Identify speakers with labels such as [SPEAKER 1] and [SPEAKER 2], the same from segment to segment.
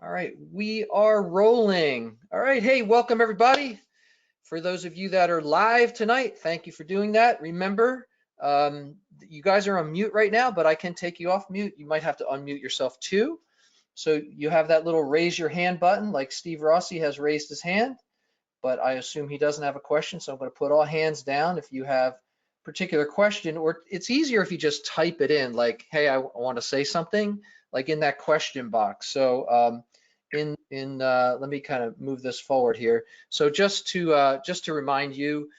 [SPEAKER 1] All right, we are rolling. All right, hey, welcome everybody. For those of you that are live tonight, thank you for doing that. Remember, you guys are on mute right now, but I can take you off mute. You might have to unmute yourself too. So you have that little raise your hand button like Steve Rossi has raised his hand, but I assume he doesn't have a question. So I'm going to put all hands down if you have a particular question, or it's easier if you just type it in like, hey, I want to say something, like in that question box. So let me kind of move this forward here. So just to remind you,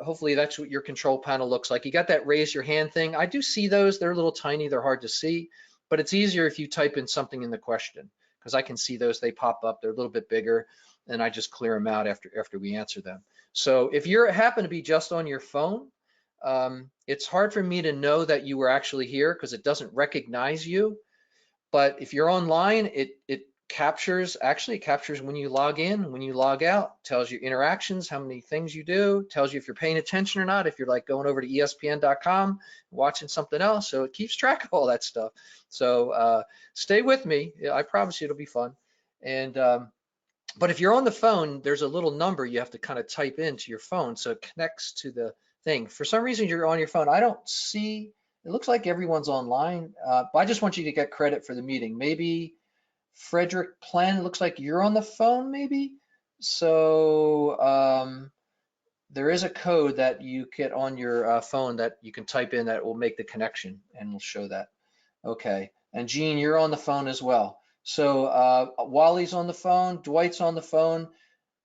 [SPEAKER 1] hopefully that's what your control panel looks like. You got that raise your hand thing. I do see those. They're a little tiny. They're hard to see, but it's easier if you type in something in the question, because I can see those. They pop up. They're a little bit bigger, and I just clear them out after we answer them. So if you happen to be just on your phone, it's hard for me to know that you were actually here because it doesn't recognize you. But if you're online, it captures when you log in, when you log out, tells you interactions, how many things you do, tells you if you're paying attention or not, if you're like going over to ESPN.com, watching something else. So it keeps track of all that stuff. So stay with me. I promise you it'll be fun. And but if you're on the phone, there's a little number you have to kind of type into your phone so it connects to the thing. For some reason, you're on your phone. I don't see, it looks like everyone's online, but I just want you to get credit for the meeting. Maybe Frederick Plan, looks like you're on the phone maybe. So there is a code that you get on your phone that you can type in that will make the connection, and will show that. Okay, and Gene, you're on the phone as well. So Wally's on the phone, Dwight's on the phone.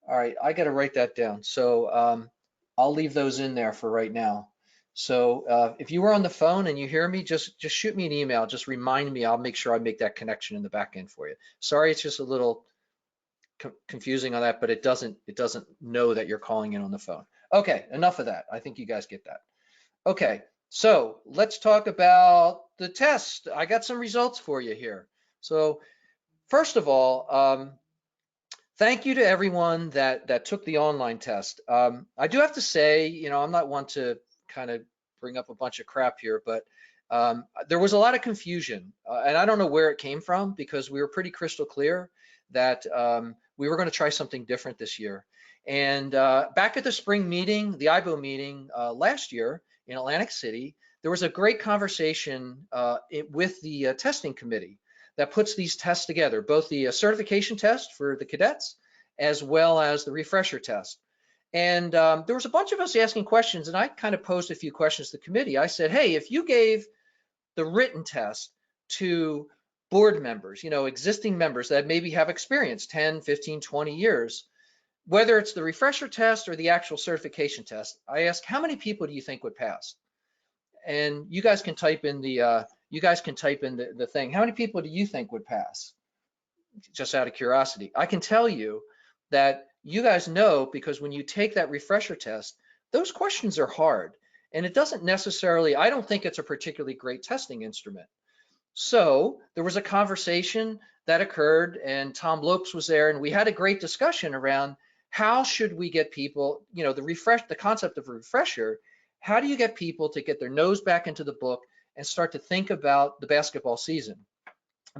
[SPEAKER 1] All right, I got to write that down. So I'll leave those in there for right now. So if you were on the phone and you hear me, just shoot me an email. Just remind me. I'll make sure I make that connection in the back end for you. Sorry, it's just a little confusing on that, but it doesn't know that you're calling in on the phone. Okay, enough of that. I think you guys get that. Okay, so let's talk about the test. I got some results for you here. So first of all, thank you to everyone that took the online test. I do have to say, you know, I'm not one to kind of bring up a bunch of crap here, but there was a lot of confusion, and I don't know where it came from, because we were pretty crystal clear that we were going to try something different this year. And back at the spring meeting, the IAABO meeting last year in Atlantic City, there was a great conversation with the testing committee that puts these tests together, both the certification test for the cadets as well as the refresher test. And there was a bunch of us asking questions, and I kind of posed a few questions to the committee. I said, hey, if you gave the written test to board members, you know, existing members that maybe have experience 10, 15, 20 years, whether it's the refresher test or the actual certification test, I asked, how many people do you think would pass? And you guys can type in the thing. How many people do you think would pass? Just out of curiosity. I can tell you that you guys know, because when you take that refresher test, those questions are hard. And it doesn't necessarily, I don't think it's a particularly great testing instrument. So there was a conversation that occurred, and Tom Lopes was there, and we had a great discussion around how should we get people, you know, the concept of refresher. How do you get people to get their nose back into the book and start to think about the basketball season?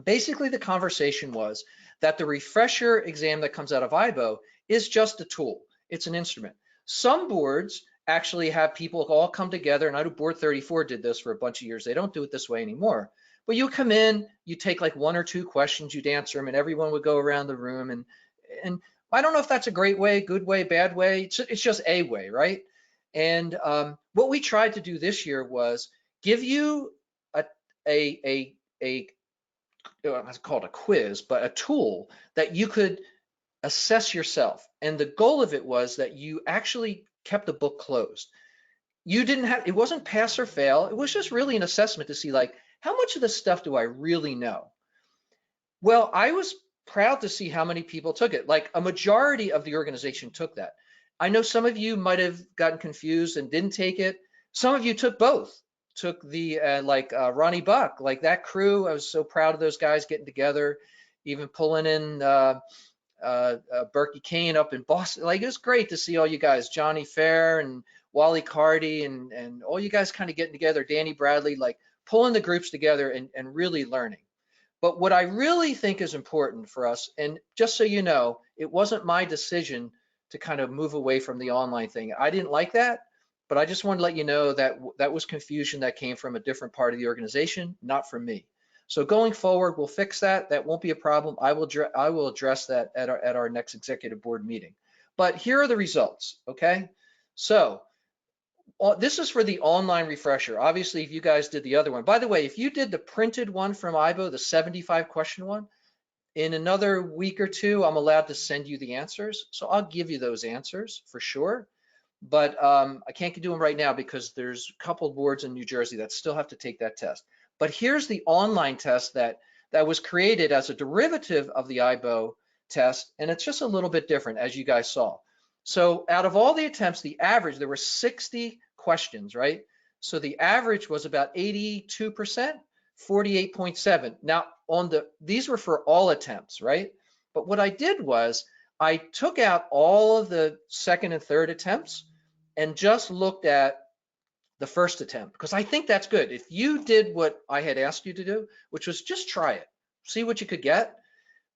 [SPEAKER 1] Basically, the conversation was that the refresher exam that comes out of IAABO is just a tool. It's an instrument. Some boards actually have people all come together, and I know Board 34 did this for a bunch of years. They don't do it this way anymore. But you come in, you take like 1 or 2 questions, you'd answer them, and everyone would go around the room. And I don't know if that's a great way, good way, bad way. It's just a way, right? And what we tried to do this year was give you it's called a quiz, but a tool that you could assess yourself. And the goal of it was that you actually kept the book closed. You didn't have, it wasn't pass or fail. It was just really an assessment to see, like, how much of this stuff do I really know? Well, I was proud to see how many people took it. Like, a majority of the organization took that. I know some of you might have gotten confused and didn't take it. Some of you took both. Took the Ronnie Buck, like that crew. I was so proud of those guys getting together, even pulling in Berkey Kane up in Boston. Like, it was great to see all you guys, Johnny Fair and Wally Cardi, and all you guys kind of getting together, Danny Bradley, like pulling the groups together and really learning. But what I really think is important for us, and just so you know, it wasn't my decision to kind of move away from the online thing. I didn't like that, but I just wanted to let you know that that was confusion that came from a different part of the organization, not from me. So going forward, we'll fix that. That won't be a problem. I will address that at our next executive board meeting. But here are the results, okay? So this is for the online refresher. Obviously, if you guys did the other one, by the way, if you did the printed one from IAABO, the 75 question one, in another week or two, I'm allowed to send you the answers. So I'll give you those answers for sure. But I can't do them right now because there's a couple of boards in New Jersey that still have to take that test. But here's the online test that was created as a derivative of the IAABO test, and it's just a little bit different, as you guys saw. So out of all the attempts, the average, there were 60 questions, right? So the average was about 82%, 48.7. Now these were for all attempts, right? But what I did was I took out all of the second and third attempts and just looked at the first attempt, because I think that's good. If you did what I had asked you to do, which was just try it, see what you could get,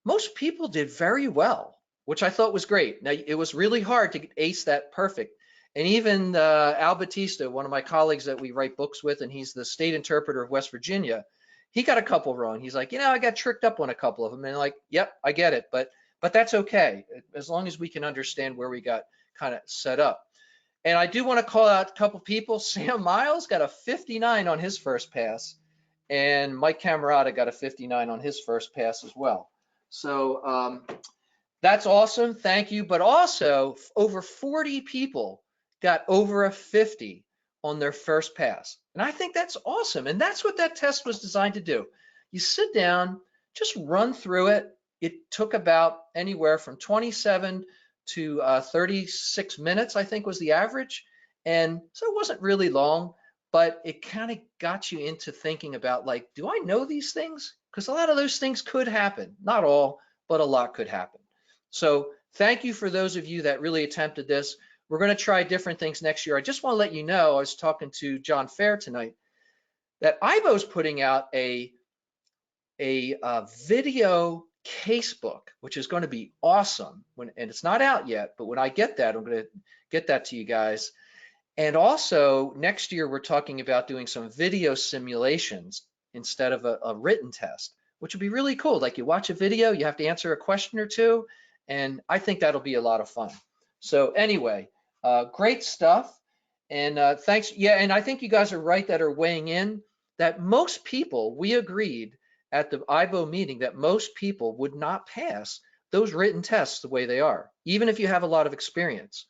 [SPEAKER 1] most people did very well, which I thought was great. Now, it was really hard to ace that perfect. And even Al Batista, one of my colleagues that we write books with, and he's the state interpreter of West Virginia, he got a couple wrong. He's like, I got tricked up on a couple of them. And like, yep, I get it. But that's okay, as long as we can understand where we got kind of set up. And I do want to call out a couple people. Sam Miles got a 59 on his first pass, and Mike Camerata got a 59 on his first pass as well. So that's awesome. Thank you. But also, over 40 people got over a 50 on their first pass. And I think that's awesome. And that's what that test was designed to do. You sit down, just run through it. It took about anywhere from 27 to 36 minutes, I think was the average. And so it wasn't really long, but it kind of got you into thinking about, like, do I know these things? Because a lot of those things could happen. Not all, but a lot could happen. So thank you for those of you that really attempted this. We're going to try different things next year. I just want to let you know, I was talking to John Fair tonight, that IAABO is putting out a video casebook, which is going to be awesome. And it's not out yet, but when I get that, I'm going to get that to you guys. And also next year, we're talking about doing some video simulations instead of a written test, which would be really cool. Like, you watch a video, you have to answer a question or two, and I think that'll be a lot of fun. So anyway, great stuff. And thanks. Yeah, and I think you guys are right that are weighing in, that most people, we agreed at the IAABO meeting that most people would not pass those written tests the way they are, even if you have a lot of experience.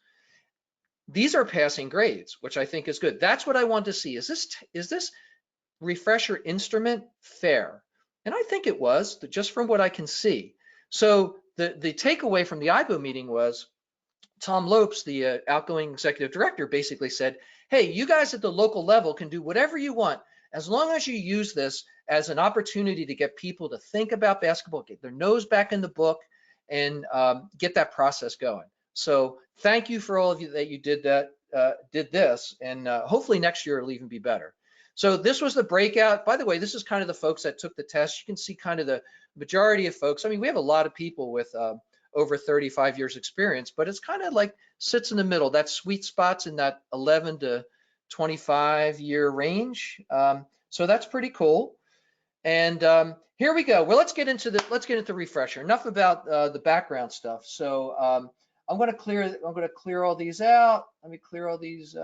[SPEAKER 1] These are passing grades, which I think is good. That's what I want to see. Is this refresher instrument fair? And I think it was, just from what I can see. So the takeaway from the IAABO meeting was Tom Lopes, the outgoing executive director, basically said, hey, you guys at the local level can do whatever you want, as long as you use this as an opportunity to get people to think about basketball, get their nose back in the book, and get that process going. So thank you for all of you that you did this, and hopefully next year it'll even be better. So this was the breakout. By the way, this is kind of the folks that took the test. You can see kind of the majority of folks. I mean, we have a lot of people with over 35 years experience, but it's kind of like sits in the middle. That sweet spot's in that 11 to 25 year range. So that's pretty cool. And here we go. Well, let's get into refresher. Enough about the background stuff. So I'm going to clear all these out. Let me clear all these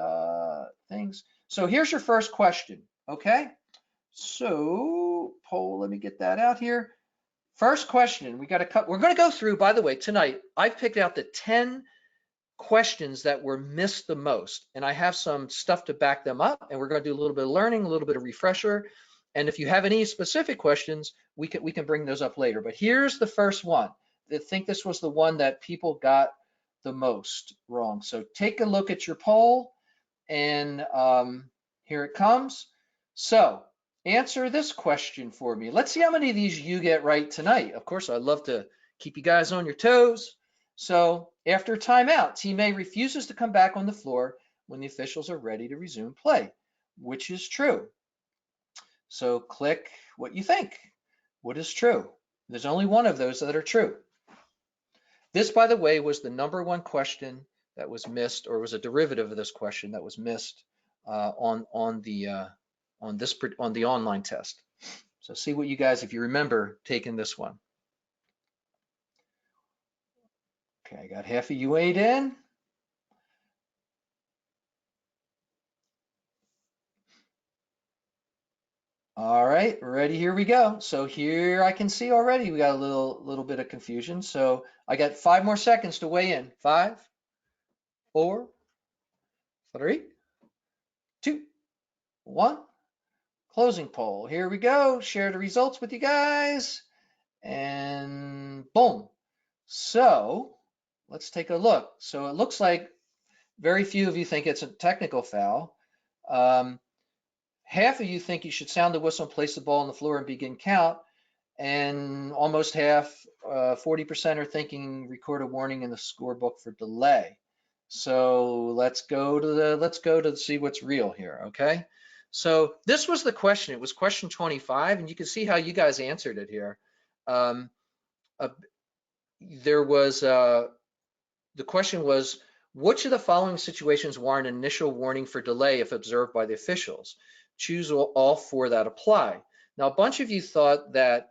[SPEAKER 1] things. So here's your first question. Okay. So poll, let me get that out here. First question, we're going to go through, by the way, tonight, I've picked out the 10 questions that were missed the most, and I have some stuff to back them up, and we're going to do a little bit of learning, a little bit of refresher. And if you have any specific questions, we can bring those up later. But here's the first one. I think this was the one that people got the most wrong. So take a look at your poll, and here it comes. So answer this question for me. Let's see how many of these you get right tonight. Of course, I'd love to keep you guys on your toes. So after timeout, Team A refuses to come back on the floor when the officials are ready to resume play, which is true. So click what you think. What is true? There's only one of those that are true. This, by the way, was the #1 question that was missed, or was a derivative of this question that was missed on the online test. So see what you guys, if you remember taking this one. Okay, I got half of you weighed in. All right, ready, here we go. So here I can see already we got a little bit of confusion. So I got 5 more seconds to weigh in. 5, 4, 3, 2, 1. Closing poll. Here we go. Share the results with you guys. And boom. So let's take a look. So it looks like very few of you think it's a technical foul. Half of you think you should sound the whistle and place the ball on the floor and begin count, and almost half, 40% are thinking record a warning in the scorebook for delay. So let's go to see what's real here, okay? So this was the question. It was question 25, and you can see how you guys answered it here. The question was, which of the following situations warrant initial warning for delay if observed by the officials? Choose all 4 that apply. Now, a bunch of you thought that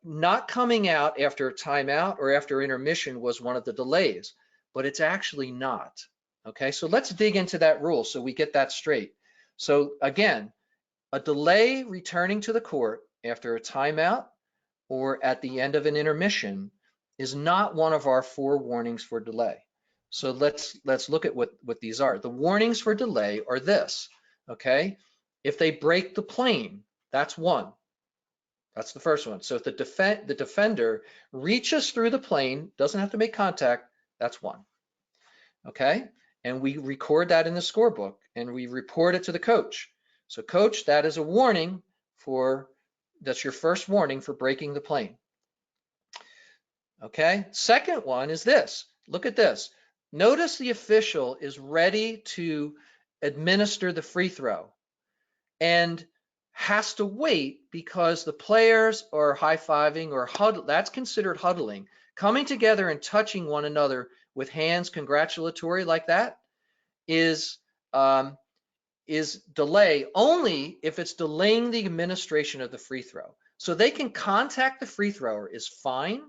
[SPEAKER 1] not coming out after a timeout or after intermission was one of the delays, but it's actually not. Okay, so let's dig into that rule so we get that straight. So again, a delay returning to the court after a timeout or at the end of an intermission is not one of our 4 warnings for delay. So let's look at what these are. The warnings for delay are this, okay? If they break the plane, that's 1. That's the first one. So if the defender reaches through the plane, doesn't have to make contact, that's 1. Okay? And we record that in the scorebook and we report it to the coach. So coach, that is a warning that's your first warning for breaking the plane. Okay? Second one is this. Look at this. Notice the official is ready to administer the free throw and has to wait because the players are high-fiving or huddle. That's considered huddling. Coming together and touching one another with hands congratulatory like that is delay only if it's delaying the administration of the free throw. So they can contact the free thrower is fine,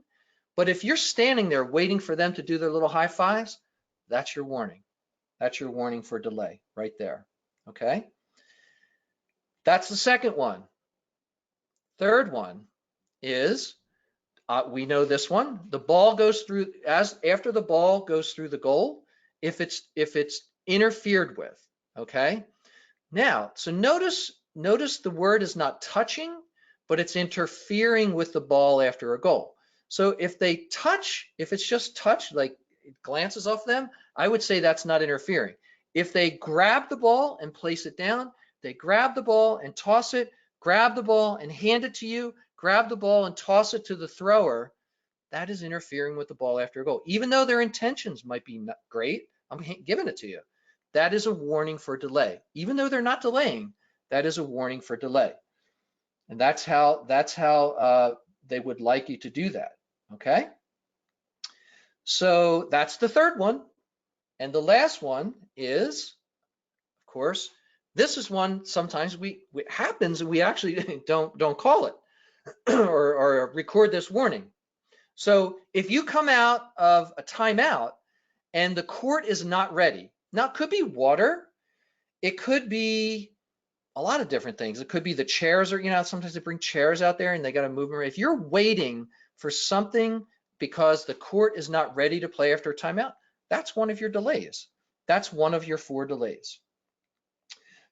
[SPEAKER 1] but if you're standing there waiting for them to do their little high fives, that's your warning. That's your warning for delay right there, okay? That's the second one. Third one is, we know this one, the ball goes through, after the ball goes through the goal, if it's interfered with, okay? Now, so notice the word is not touching, but it's interfering with the ball after a goal. So if they touch, if it's just touch, like it glances off them, I would say that's not interfering. If they grab the ball and place it down, they grab the ball and toss it, grab the ball and hand it to you, grab the ball and toss it to the thrower, that is interfering with the ball after a goal. Even though their intentions might be not great, I'm giving it to you. That is a warning for delay. Even though they're not delaying, that is a warning for delay. And that's how they would like you to do that, okay? So that's the third one. And the last one is, of course, this is one sometimes it happens and we actually don't call it or record this warning. So if you come out of a timeout and the court is not ready, now it could be water, it could be a lot of different things. It could be the chairs, or sometimes they bring chairs out there and they got to move them around. If you're waiting for something because the court is not ready to play after a timeout, that's one of your delays. That's one of your 4 delays.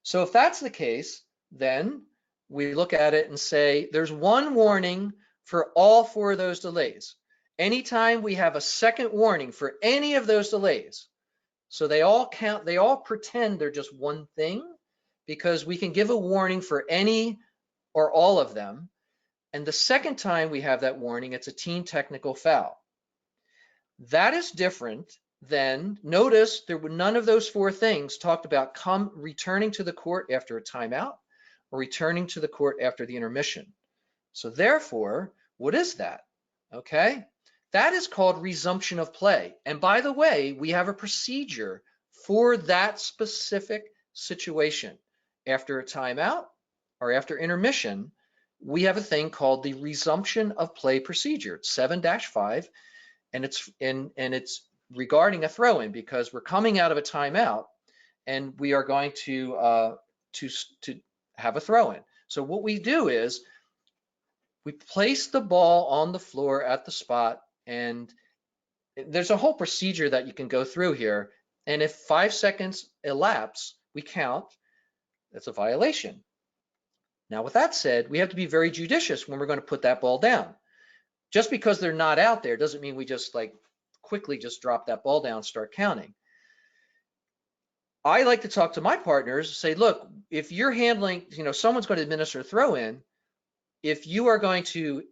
[SPEAKER 1] So if that's the case, then we look at it and say there's one warning for all 4 of those delays. Anytime we have a second warning for any of those delays, so they all count, they all pretend they're just one thing, because we can give a warning for any or all of them. And the second time we have that warning, it's a team technical foul. That is different than, notice there were none of those 4 things talked about returning to the court after a timeout or returning to the court after the intermission. So therefore, what is that? Okay, that is called resumption of play. And by the way, we have a procedure for that specific situation. After a timeout or after intermission, we have a thing called the resumption of play procedure. It's 7-5, and it's regarding a throw-in, because we're coming out of a timeout and we are going to have a throw-in. So what we do is we place the ball on the floor at the spot, and there's a whole procedure that you can go through here. And if 5 seconds elapse, we count. That's a violation. Now, with that said, we have to be very judicious when we're going to put that ball down. Just because they're not out there doesn't mean we just like quickly just drop that ball down, start counting. I like to talk to my partners, say, look, if you're handling, someone's going to administer a throw in, if you are going to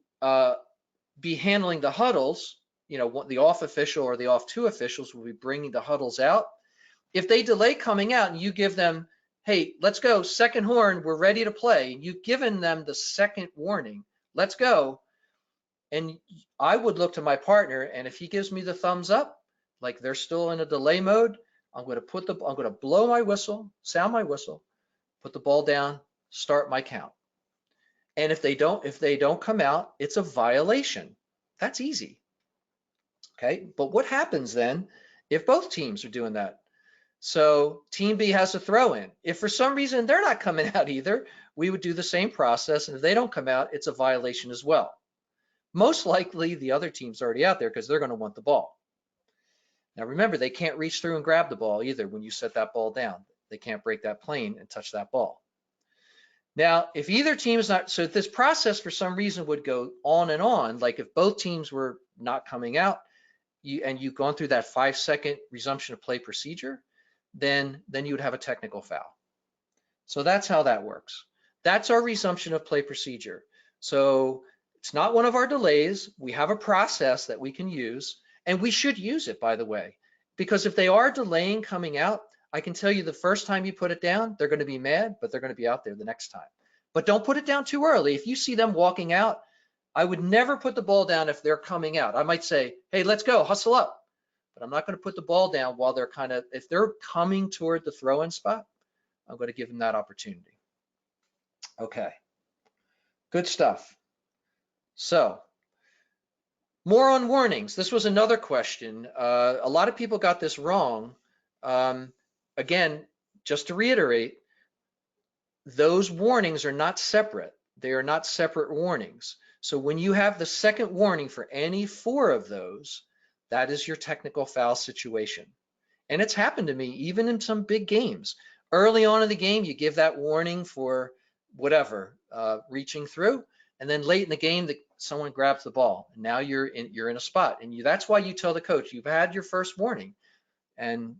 [SPEAKER 1] be handling the huddles, the off official or the off two officials will be bringing the huddles out. If they delay coming out and you give them, hey, let's go, second horn, we're ready to play, and you've given them the second warning, let's go. And I would look to my partner, and if he gives me the thumbs up, like they're still in a delay mode, I'm going to blow my whistle, sound my whistle, put the ball down, start my count. And if they don't come out, it's a violation. That's easy. Okay, but what happens then if both teams are doing that? So team B has a throw in. If for some reason they're not coming out either, we would do the same process, and if they don't come out, it's a violation as well. Most likely the other team's already out there because they're going to want the ball. Now remember, they can't reach through and grab the ball either when you set that ball down. They can't break that plane and touch that ball. Now, if either team is not, so if this process for some reason would go on and on, like if both teams were not coming out, you've gone through that 5-second resumption of play procedure, then you would have a technical foul. So that's how that works. That's our resumption of play procedure. So it's not one of our delays. We have a process that we can use, and we should use it, by the way, because if they are delaying coming out, I can tell you the first time you put it down, they're going to be mad, but they're going to be out there the next time. But don't put it down too early. If you see them walking out, I would never put the ball down if they're coming out. I might say, hey, let's go, hustle up. But I'm not going to put the ball down while they're if they're coming toward the throw-in spot, I'm going to give them that opportunity. Okay, good stuff. So, more on warnings. This was another question. A lot of people got this wrong. Again, just to reiterate, those warnings are not separate. They are not separate warnings. So when you have the second warning for any 4 of those, that is your technical foul situation. And it's happened to me even in some big games. Early on in the game, you give that warning for whatever, reaching through, and then late in the game, someone grabs the ball. And now you're in a spot, and that's why you tell the coach you've had your first warning, and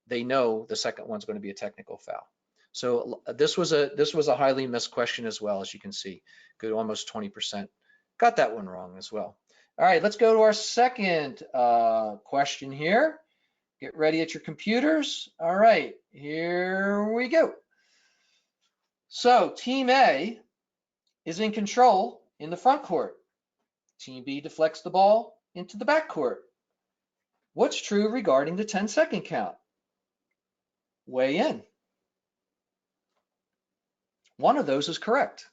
[SPEAKER 1] they know the second one's going to be a technical foul. So this was a highly missed question as well, as you can see. Good, almost 20% got that one wrong as well. All right, let's go to our second question here. Get ready at your computers. All right, here we go. So Team A is in control in the front court. Team B deflects the ball into the back court. What's true regarding the 10-second count? Weigh in. One of those is correct.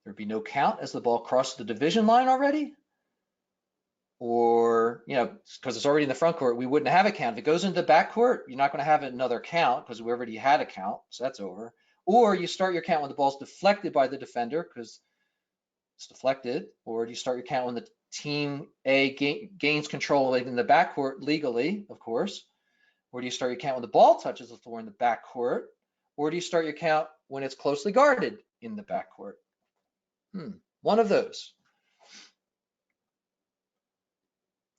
[SPEAKER 1] There'd be no count as the ball crossed the division line already. Or, because it's already in the front court, we wouldn't have a count. If it goes into the back court, you're not going to have another count because we already had a count, so that's over. Or you start your count when the ball's deflected by the defender because it's deflected. Or do you start your count when the team A gains control in the back court legally, of course. Or do you start your count when the ball touches the floor in the back court? Or do you start your count when it's closely guarded in the back court? One of those.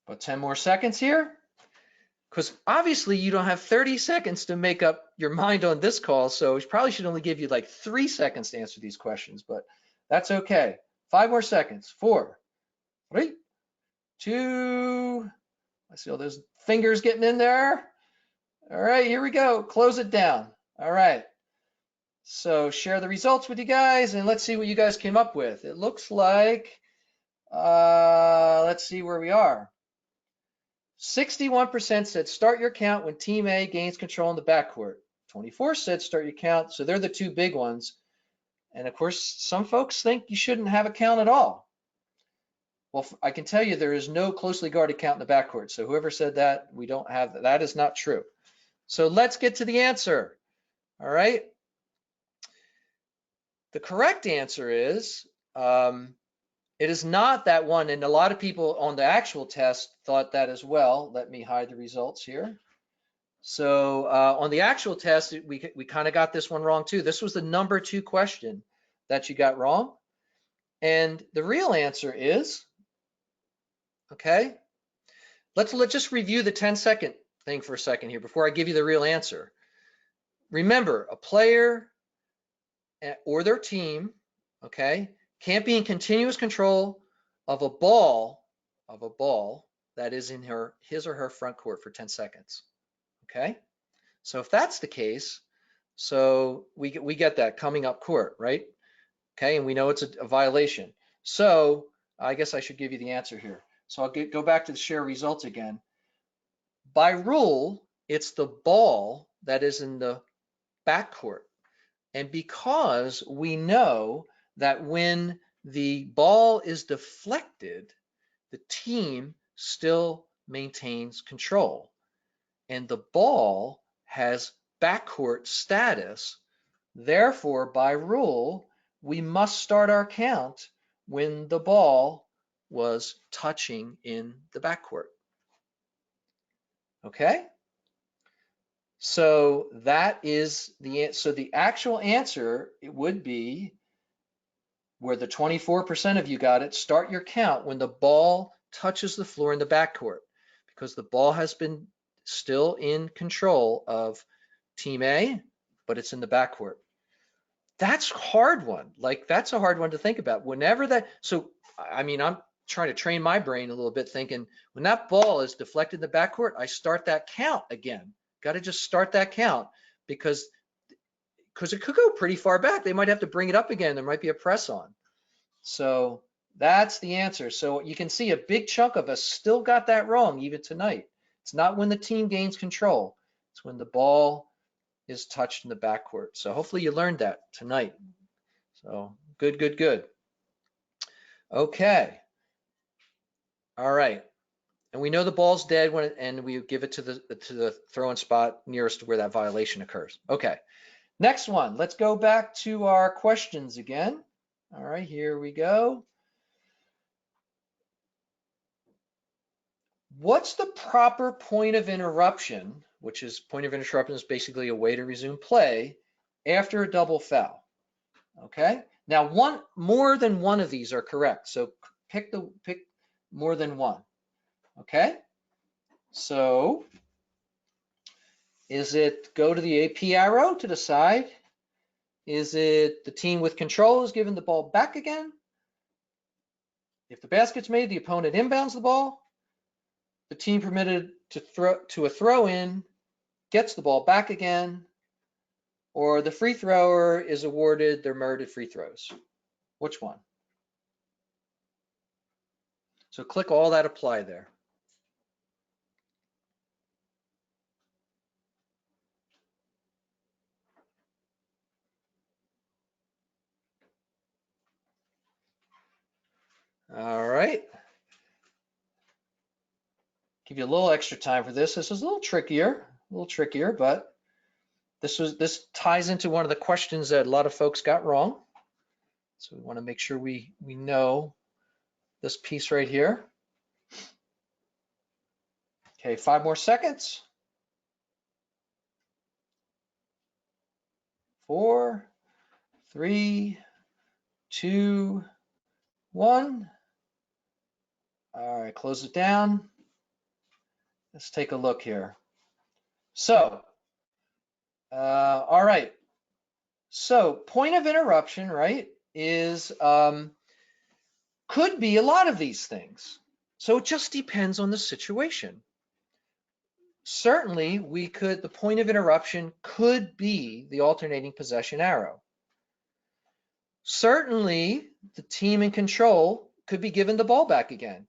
[SPEAKER 1] About 10 more seconds here, because obviously you don't have 30 seconds to make up your mind on this call, so we probably should only give you like 3 seconds to answer these questions, but that's okay. 5 more seconds. 4, 3, 2, I see all those fingers getting in there. All right, here we go. Close it down. All right. So share the results with you guys and let's see what you guys came up with. It looks like, let's see where we are. 61% said start your count when Team A gains control in the backcourt. 24 said start your count. So they're the two big ones. And of course, some folks think you shouldn't have a count at all. Well, I can tell you there is no closely guarded count in the backcourt. So whoever said that, we don't have that. That is not true. So let's get to the answer. All right. The correct answer is it is not that one. And a lot of people on the actual test thought that as well. Let me hide the results here. So on the actual test, we kind of got this one wrong too. This was the number 2 question that you got wrong. And the real answer is, okay, let's just review the 10-second thing for a second here before I give you the real answer. Remember, a player or their team, okay, can't be in continuous control of a ball that is in his or her front court for 10 seconds. Okay, so if that's the case, so we get that coming up court, right? Okay, and we know it's a violation. So I guess I should give you the answer here. So I'll go back to the share results again. By rule, it's the ball that is in the backcourt. And because we know that when the ball is deflected, the team still maintains control. And the ball has backcourt status. Therefore, by rule, we must start our count when the ball was touching in the backcourt. Okay? So that is the actual answer. It would be where the 24% of you got it. Start your count when the ball touches the floor in the backcourt, because the ball has been still in control of Team A, but it's in the backcourt. That's a hard one. Like, that's a hard one to think about. Whenever that, so I mean, I'm trying to train my brain a little bit, thinking when that ball is deflected in the backcourt, I start that count again. Got to just start that count because it could go pretty far back. They might have to bring it up again. There might be a press on. So that's the answer. So you can see a big chunk of us still got that wrong even tonight. It's not when the team gains control. It's when the ball is touched in the backcourt. So hopefully you learned that tonight. So good, good, good. Okay. All right. And we know the ball's dead and we give it to the throw-in spot nearest to where that violation occurs. Okay. Next one. Let's go back to our questions again. All right, here we go. What's the proper point of interruption, which is point of interruption is basically a way to resume play after a double foul? Okay. Now, more than one of these are correct. So pick more than one. Okay. So is it go to the AP arrow to the side? Is it the team with control is giving the ball back again? If the basket's made, the opponent inbounds the ball. The team permitted to a throw in gets the ball back again, or the free thrower is awarded their merited free throws. Which one? So click all that apply there. All right. Give you a little extra time for this. This is a little trickier, but this ties into one of the questions that a lot of folks got wrong. So we want to make sure we know this piece right here. Okay, 5 more seconds. 4, 3, 2, 1. All right, close it down. Let's take a look here. So, all right. So point of interruption, right, is could be a lot of these things. So it just depends on the situation. certainly the point of interruption could be the alternating possession arrow. Certainly the team in control could be given the ball back again.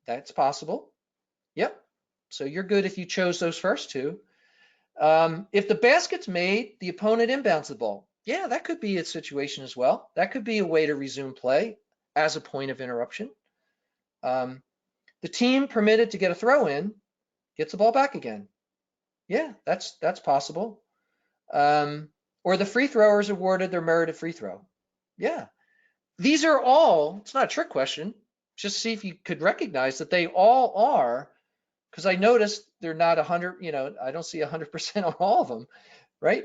[SPEAKER 1] That's possible. Yep. So you're good if you chose those first two. If the basket's made, the opponent inbounds the ball. Yeah, that could be a situation as well. That could be a way to resume play as a point of interruption. The team permitted to get a throw in gets the ball back again. Yeah, that's possible. Or the free thrower is awarded their merited free throw. Yeah, these are all, it's not a trick question. Just see if you could recognize that they all are, because I noticed they're not 100, I don't see 100% on all of them, right?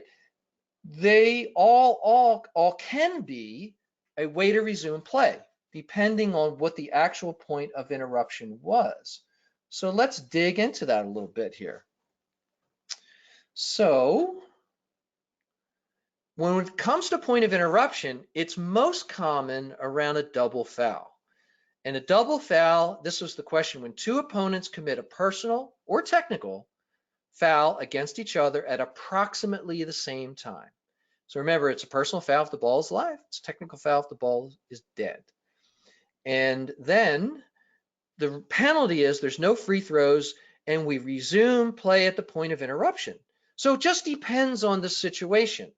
[SPEAKER 1] They all can be a way to resume play, depending on what the actual point of interruption was. So let's dig into that a little bit here. So when it comes to point of interruption, it's most common around a double foul. And a double foul, this was the question, when two opponents commit a personal or technical foul against each other at approximately the same time. So remember, it's a personal foul if the ball is live. It's a technical foul if the ball is dead. And then the penalty is there's no free throws and we resume play at the point of interruption. So it just depends on the situation.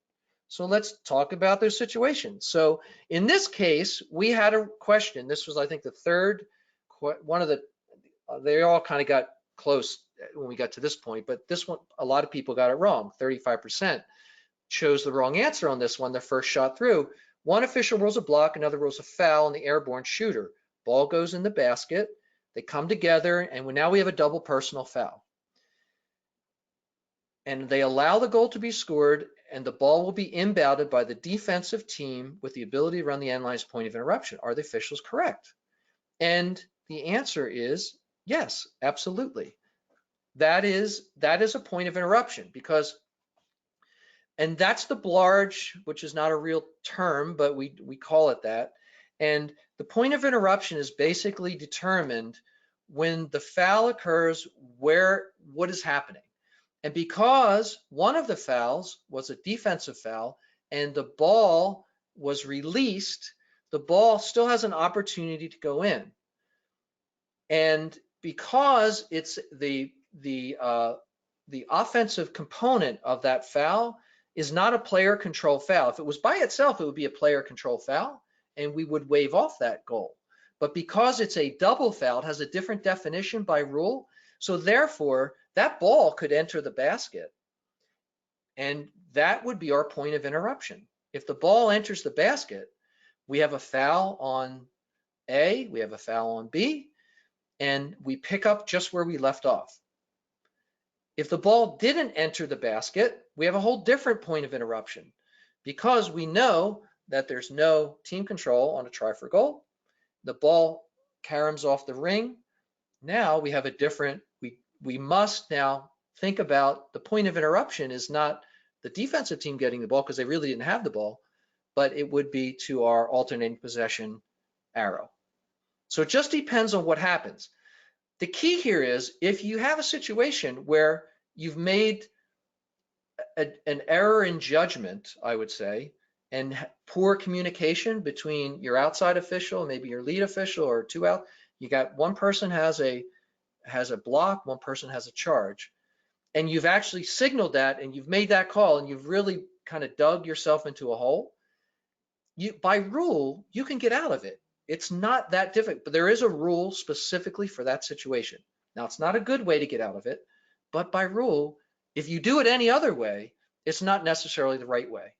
[SPEAKER 1] So let's talk about those situations. So in this case, we had a question. This was, I think, the third, one of the, they all kind of got close when we got to this point, but this one, a lot of people got it wrong. 35% chose the wrong answer on this one, the first shot through. One official rules a block, another rules a foul on the airborne shooter. Ball goes in the basket. They come together, and now we have a double personal foul. And they allow the goal to be scored, and the ball will be inbounded by the defensive team with the ability to run the end line as point of interruption. Are the officials correct? And the answer is yes, absolutely. That is a point of interruption because, and that's the blarge, which is not a real term, but we call it that. And the point of interruption is basically determined when the foul occurs, what is happening. And because one of the fouls was a defensive foul and the ball was released, the ball still has an opportunity to go in. And because it's the offensive component of that foul is not a player control foul. If it was by itself, it would be a player control foul and we would waive off that goal. But because it's a double foul, it has a different definition by rule. So therefore, that ball could enter the basket, and that would be our point of interruption. If the ball enters the basket, we have a foul on A, we have a foul on B, and we pick up just where we left off. If the ball didn't enter the basket, we have a whole different point of interruption because we know that there's no team control on a try for goal. The ball caroms off the ring. Now we have a different, we must now think about the point of interruption is not the defensive team getting the ball because they really didn't have the ball, but it would be to our alternating possession arrow. So it just depends on what happens. The key here is if you have a situation where you've made an error in judgment, I would say, and poor communication between your outside official, maybe your lead official or two out, you got one person has a block, one person has a charge, and you've actually signaled that and you've made that call and you've really kind of dug yourself into a hole, by rule, you can get out of it. It's not that difficult, but there is a rule specifically for that situation. Now, it's not a good way to get out of it, but by rule, if you do it any other way, it's not necessarily the right way.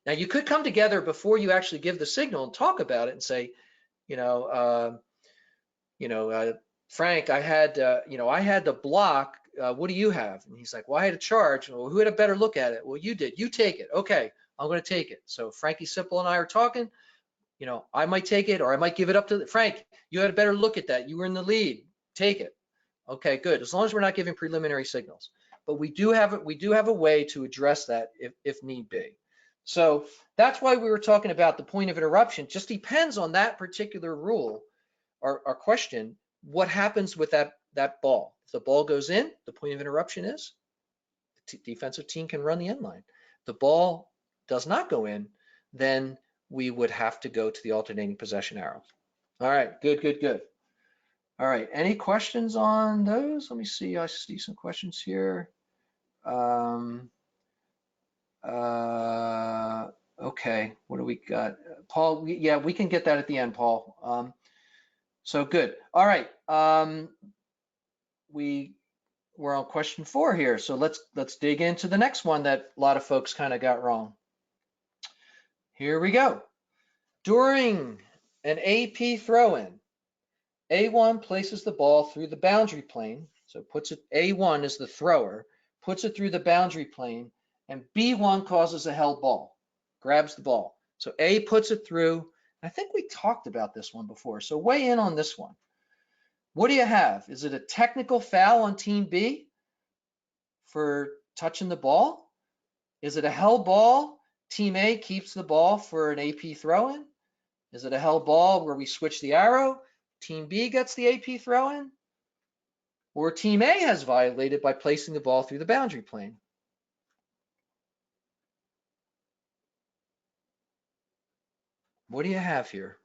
[SPEAKER 1] Now, you could come together before you actually give the signal and talk about it and say, Frank, I had the block. What do you have? And he's like, well, I had a charge. Well, who had a better look at it? Well, you did. You take it. Okay, I'm going to take it. So Frankie Sipple and I are talking. I might take it or I might give it up to Frank. You had a better look at that. You were in the lead. Take it. Okay, good. As long as we're not giving preliminary signals. But we do have a way to address that if need be. So that's why we were talking about the point of interruption. Just depends on that particular rule or question, what happens with that ball. If the ball goes in, the point of interruption is the defensive team can run the end line. If the ball does not go in, then we would have to go to the alternating possession arrow. All right, good, good, good. All right, any questions on those? Let me see, I see some questions here. Okay, what do we got? Paul, yeah, we can get that at the end, Paul. So good. All right, we're on question 4 here. So let's dig into the next one that a lot of folks kind of got wrong. Here we go. During an AP throw-in, A1 places the ball through the boundary plane. So puts it, A1 is the thrower, puts it through the boundary plane, and B1 causes a held ball, grabs the ball. So A puts it through. I think we talked about this one before. So weigh in on this one. What do you have? Is it a technical foul on team B for touching the ball? Is it a held ball? Team A keeps the ball for an AP throw-in? Is it a held ball where we switch the arrow? Team B gets the AP throw-in? Or team A has violated by placing the ball through the boundary plane? What do you have here?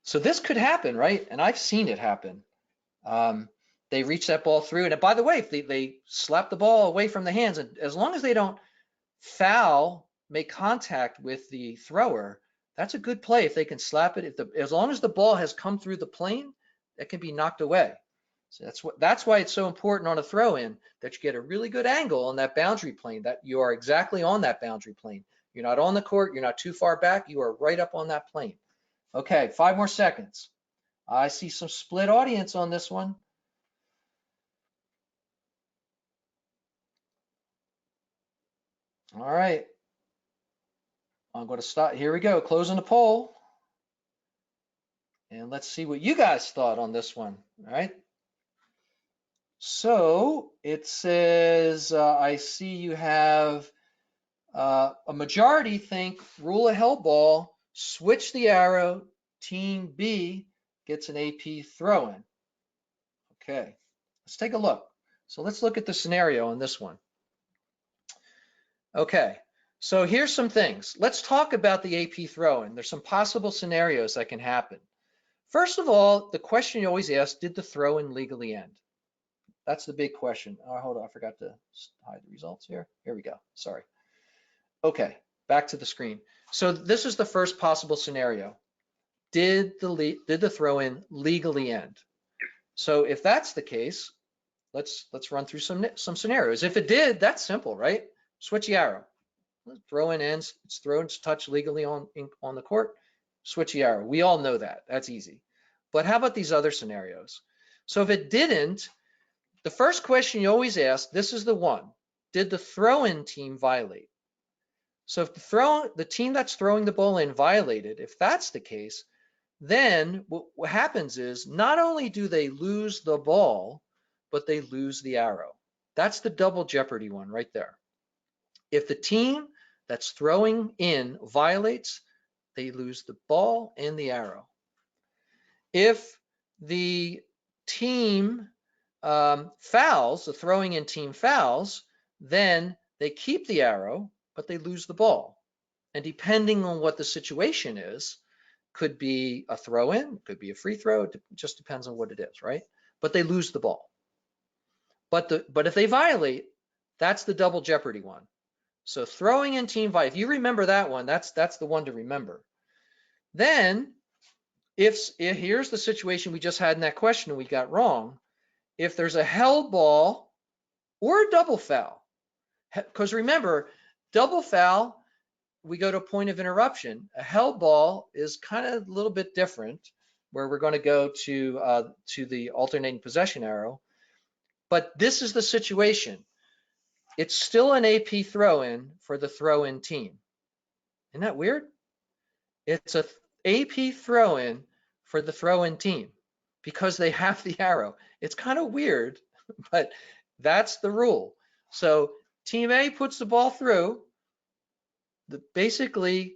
[SPEAKER 1] So this could happen, right? And I've seen it happen. They reach that ball through. And by the way, if they slap the ball away from the hands, and as long as they don't foul, make contact with the thrower, that's a good play. If they can slap it, as long as the ball has come through the plane, it can be knocked away. So that's why it's so important on a throw-in that you get a really good angle on that boundary plane, that you are exactly on that boundary plane. You're not on the court, you're not too far back, you are right up on that plane. Okay, 5 more seconds. I see some split audience on this one. All right. I'm going to stop. Here we go. Closing the poll. And let's see what you guys thought on this one. All right. So it says, I see you have a majority think rule a held ball, switch the arrow, team B gets an AP throw-in. Okay, let's take a look. So let's look at the scenario on this one. Okay, so here's some things. Let's talk about the AP throw-in. There's some possible scenarios that can happen. First of all, the question you always ask, did the throw-in legally end? That's the big question. Oh, hold on, I forgot to hide the results here. Here we go, sorry. Okay, back to the screen. So this is the first possible scenario. Did the throw-in legally end? So if that's the case, let's run through some scenarios. If it did, that's simple, right? Switch the arrow. Throw-in ends. It's thrown to touch legally on the court. Switch the arrow. We all know that. That's easy. But how about these other scenarios? So if it didn't, the first question you always ask, this is the one. Did the throw-in team violate? So if the team that's throwing the ball in violated, if that's the case, then what happens is not only do they lose the ball, but they lose the arrow. That's the double jeopardy one right there. If the team that's throwing in violates, they lose the ball and the arrow. If the team fouls, the throwing in team fouls, then they keep the arrow, but they lose the ball. And depending on what the situation is, could be a throw-in, could be a free throw, it just depends on what it is, right? But they lose the ball. But if they violate, that's the double jeopardy one. So throwing in team violate, if you remember that one, that's the one to remember. Then, if here's the situation we just had in that question and we got wrong, if there's a held ball or a double foul, because remember, double foul, we go to a point of interruption. A held ball is kind of a little bit different, where we're going to go to the alternating possession arrow. But this is the situation. It's still an AP throw-in for the throw-in team. Isn't that weird? It's a AP throw-in for the throw-in team because they have the arrow. It's kind of weird, but that's the rule. So team A puts the ball through. Basically,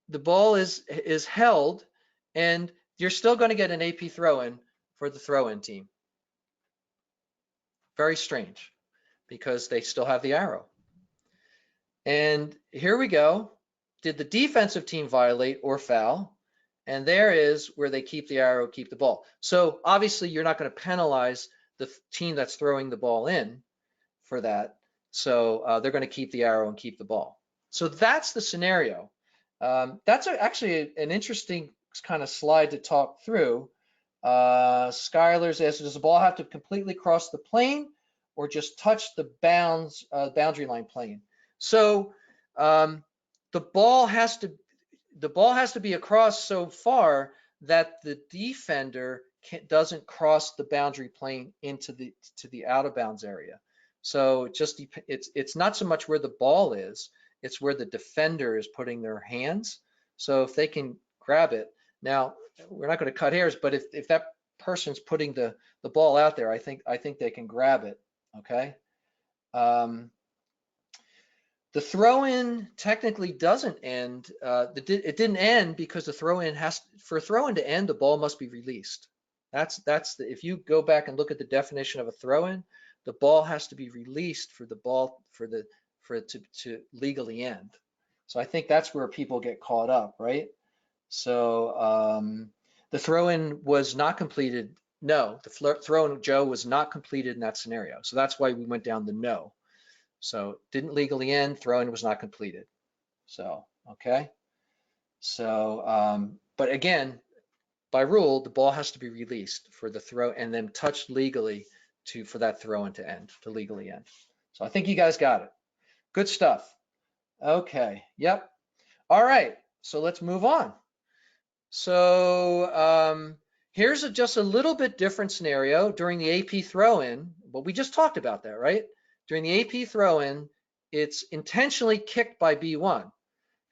[SPEAKER 1] the ball is held, and you're still going to get an AP throw-in for the throw-in team. Very strange, because they still have the arrow. And here we go. Did the defensive team violate or foul? And there is where they keep the arrow, keep the ball. So obviously you're not going to penalize the team that's throwing the ball in for that. So they're going to keep the arrow and keep the ball. So that's the scenario. That's actually an interesting kind of slide to talk through. Skylar's asked, does the ball have to completely cross the plane or just touch the boundary line plane? So the ball has to be across so far that the defender doesn't cross the boundary plane into the out of bounds area. So it's not so much where the ball is, it's where the defender is putting their hands. So if they can grab it, now we're not going to cut hairs, but if that person's putting the ball out there, I think they can grab it. Okay. The throw-in technically doesn't end. It didn't end because the throw-in for a throw-in to end, the ball must be released. If you go back and look at the definition of a throw-in, the ball has to be released for it to legally end. So I think that's where people get caught up, right? So the throw-in was not completed. No, the throw-in, Joe, was not completed in that scenario. So that's why we went down the no. So didn't legally end, throw-in was not completed. So, okay. So, but again, by rule, the ball has to be released for the throw and then touched legally for that throw-in to end, to legally end. So I think you guys got it. Good stuff. Okay, yep. All right, so let's move on. So here's just a little bit different scenario during the AP throw-in, but we just talked about that, right? During the AP throw-in, it's intentionally kicked by B1.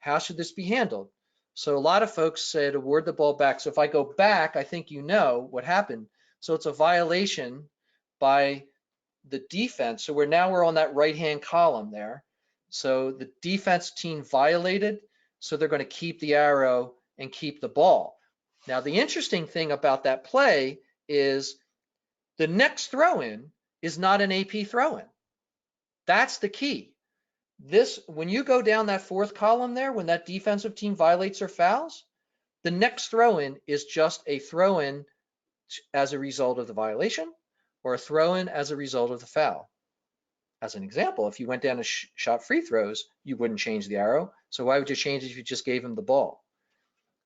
[SPEAKER 1] How should this be handled? So a lot of folks said award the ball back. So if I go back, I think you know what happened. So it's a violation by the defense. So we're on that right-hand column there. So the defense team violated, so they're going to keep the arrow and keep the ball. Now the interesting thing about that play is the next throw-in is not an AP throw-in. That's the key. When you go down that fourth column there, when that defensive team violates or fouls, the next throw-in is just a throw-in as a result of the violation or a throw-in as a result of the foul. As an example, if you went down and shot free throws, you wouldn't change the arrow. So why would you change it if you just gave him the ball?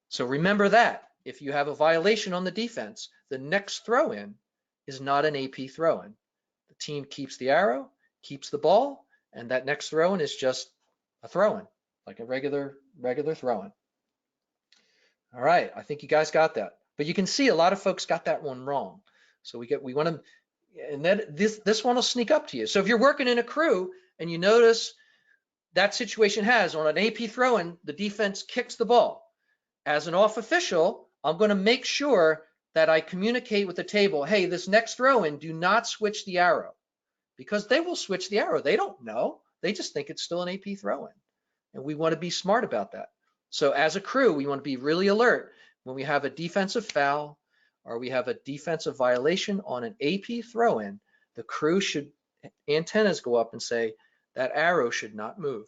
[SPEAKER 1] So remember that. If you have a violation on the defense, the next throw-in is not an AP throw-in. The team keeps the arrow, keeps the ball, and that next throw-in is just a throw-in, like a regular throw-in. All right, I think you guys got that. But you can see a lot of folks got that one wrong. So we want to, and then this one will sneak up to you. So if you're working in a crew and you notice that situation has on an AP throw-in, the defense kicks the ball. As an off official, I'm going to make sure that I communicate with the table, hey, this next throw-in, do not switch the arrow. Because they will switch the arrow. They don't know. They just think it's still an AP throw-in. And we want to be smart about that. So as a crew, we want to be really alert when we have a defensive foul or we have a defensive violation on an AP throw-in. The crew antennas go up and say, that arrow should not move.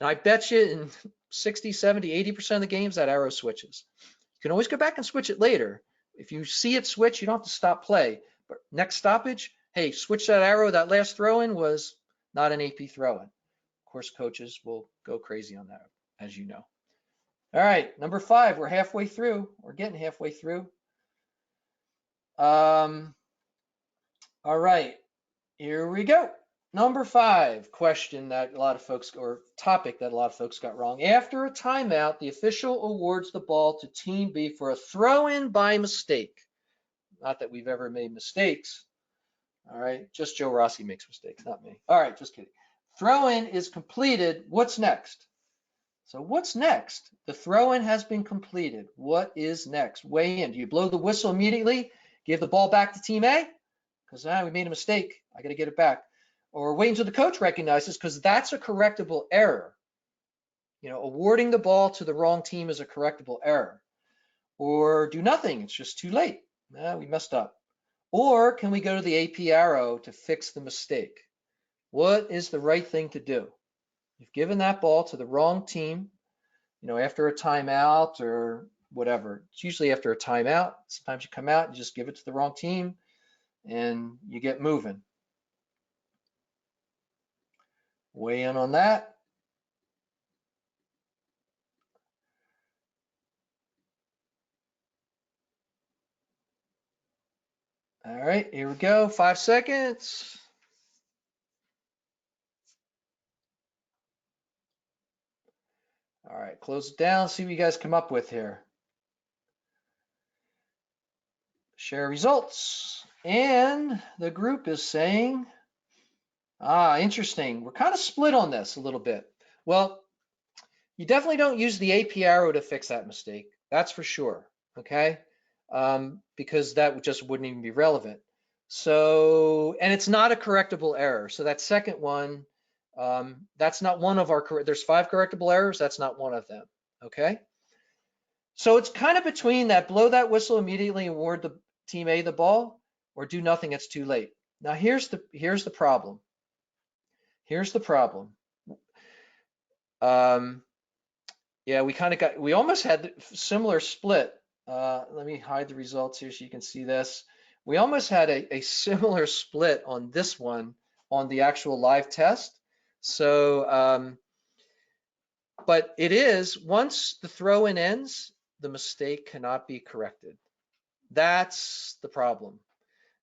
[SPEAKER 1] And I bet you in 60, 70, 80% of the games, that arrow switches. You can always go back and switch it later. If you see it switch, you don't have to stop play. But next stoppage, hey, switch that arrow. That last throw-in was not an AP throw-in. Of course, coaches will go crazy on that, as you know. All right, number 5, we're halfway through. We're getting halfway through. All right, here we go. Number 5, question that a lot of folks, or topic that a lot of folks got wrong. After a timeout, the official awards the ball to Team B for a throw-in by mistake. Not that we've ever made mistakes. All right, just Joe Rossi makes mistakes, not me. All right, just kidding. Throw-in is completed. What's next? So what's next? The throw-in has been completed. What is next? Weigh in. Do you blow the whistle immediately? Give the ball back to Team A? Because we made a mistake. I got to get it back. Or wait until the coach recognizes, because that's a correctable error. awarding the ball to the wrong team is a correctable error. Or do nothing, it's just too late. We messed up. Or can we go to the IAABO to fix the mistake? What is the right thing to do? You've given that ball to the wrong team, after a timeout or whatever. It's usually after a timeout. Sometimes you come out and just give it to the wrong team and you get moving. Weigh in on that. All right, here we go. 5 seconds. All right, close it down. See what you guys come up with here. Share results. And the group is saying, interesting. We're kind of split on this a little bit. Well, you definitely don't use the IAABO to fix that mistake. That's for sure. Okay. Because that just wouldn't even be relevant. So, and it's not a correctable error. So that second one, that's not one of our, there's 5 correctable errors. That's not one of them. Okay. So it's kind of between that blow that whistle immediately and award the team A the ball, or do nothing, it's too late. Now here's the problem. Here's the problem. Yeah, we almost had similar split. Let me hide the results here so you can see this. We almost had a similar split on this one on the actual live test. So, but it is, once the throw-in ends, the mistake cannot be corrected. That's the problem.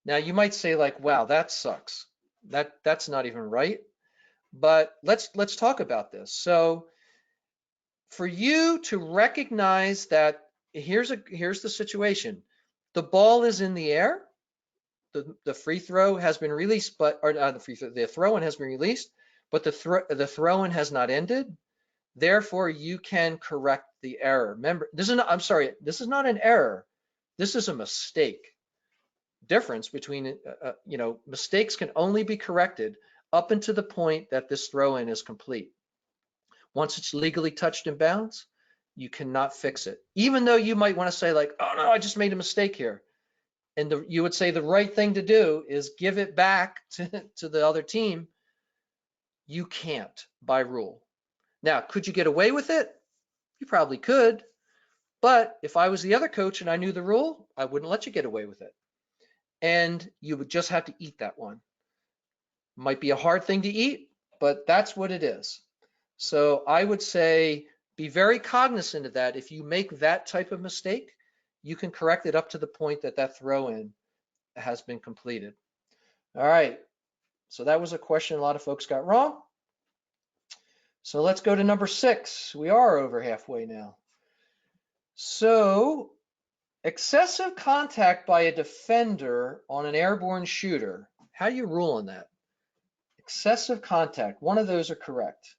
[SPEAKER 1] Now you might say like, wow, that sucks. That's not even right. But let's talk about this. So for you to recognize that here's the situation. The ball is in the air. The free throw has been released, but the throw-in has been released, but the throw-in has not ended. Therefore, you can correct the error. Remember, this is not an error. This is a mistake. Difference between, mistakes can only be corrected up until the point that this throw-in is complete. Once it's legally touched in bounds, you cannot fix it. Even though you might want to say like, oh no, I just made a mistake here. And you would say the right thing to do is give it back to the other team. You can't by rule. Now, could you get away with it? You probably could. But if I was the other coach and I knew the rule, I wouldn't let you get away with it. And you would just have to eat that one. Might be a hard thing to eat, but that's what it is. So I would say be very cognizant of that. If you make that type of mistake, you can correct it up to the point that that throw-in has been completed. All right, so that was a question a lot of folks got wrong. So let's go to number 6. We are over halfway now. So excessive contact by a defender on an airborne shooter. How do you rule on that? Excessive contact, one of those are correct.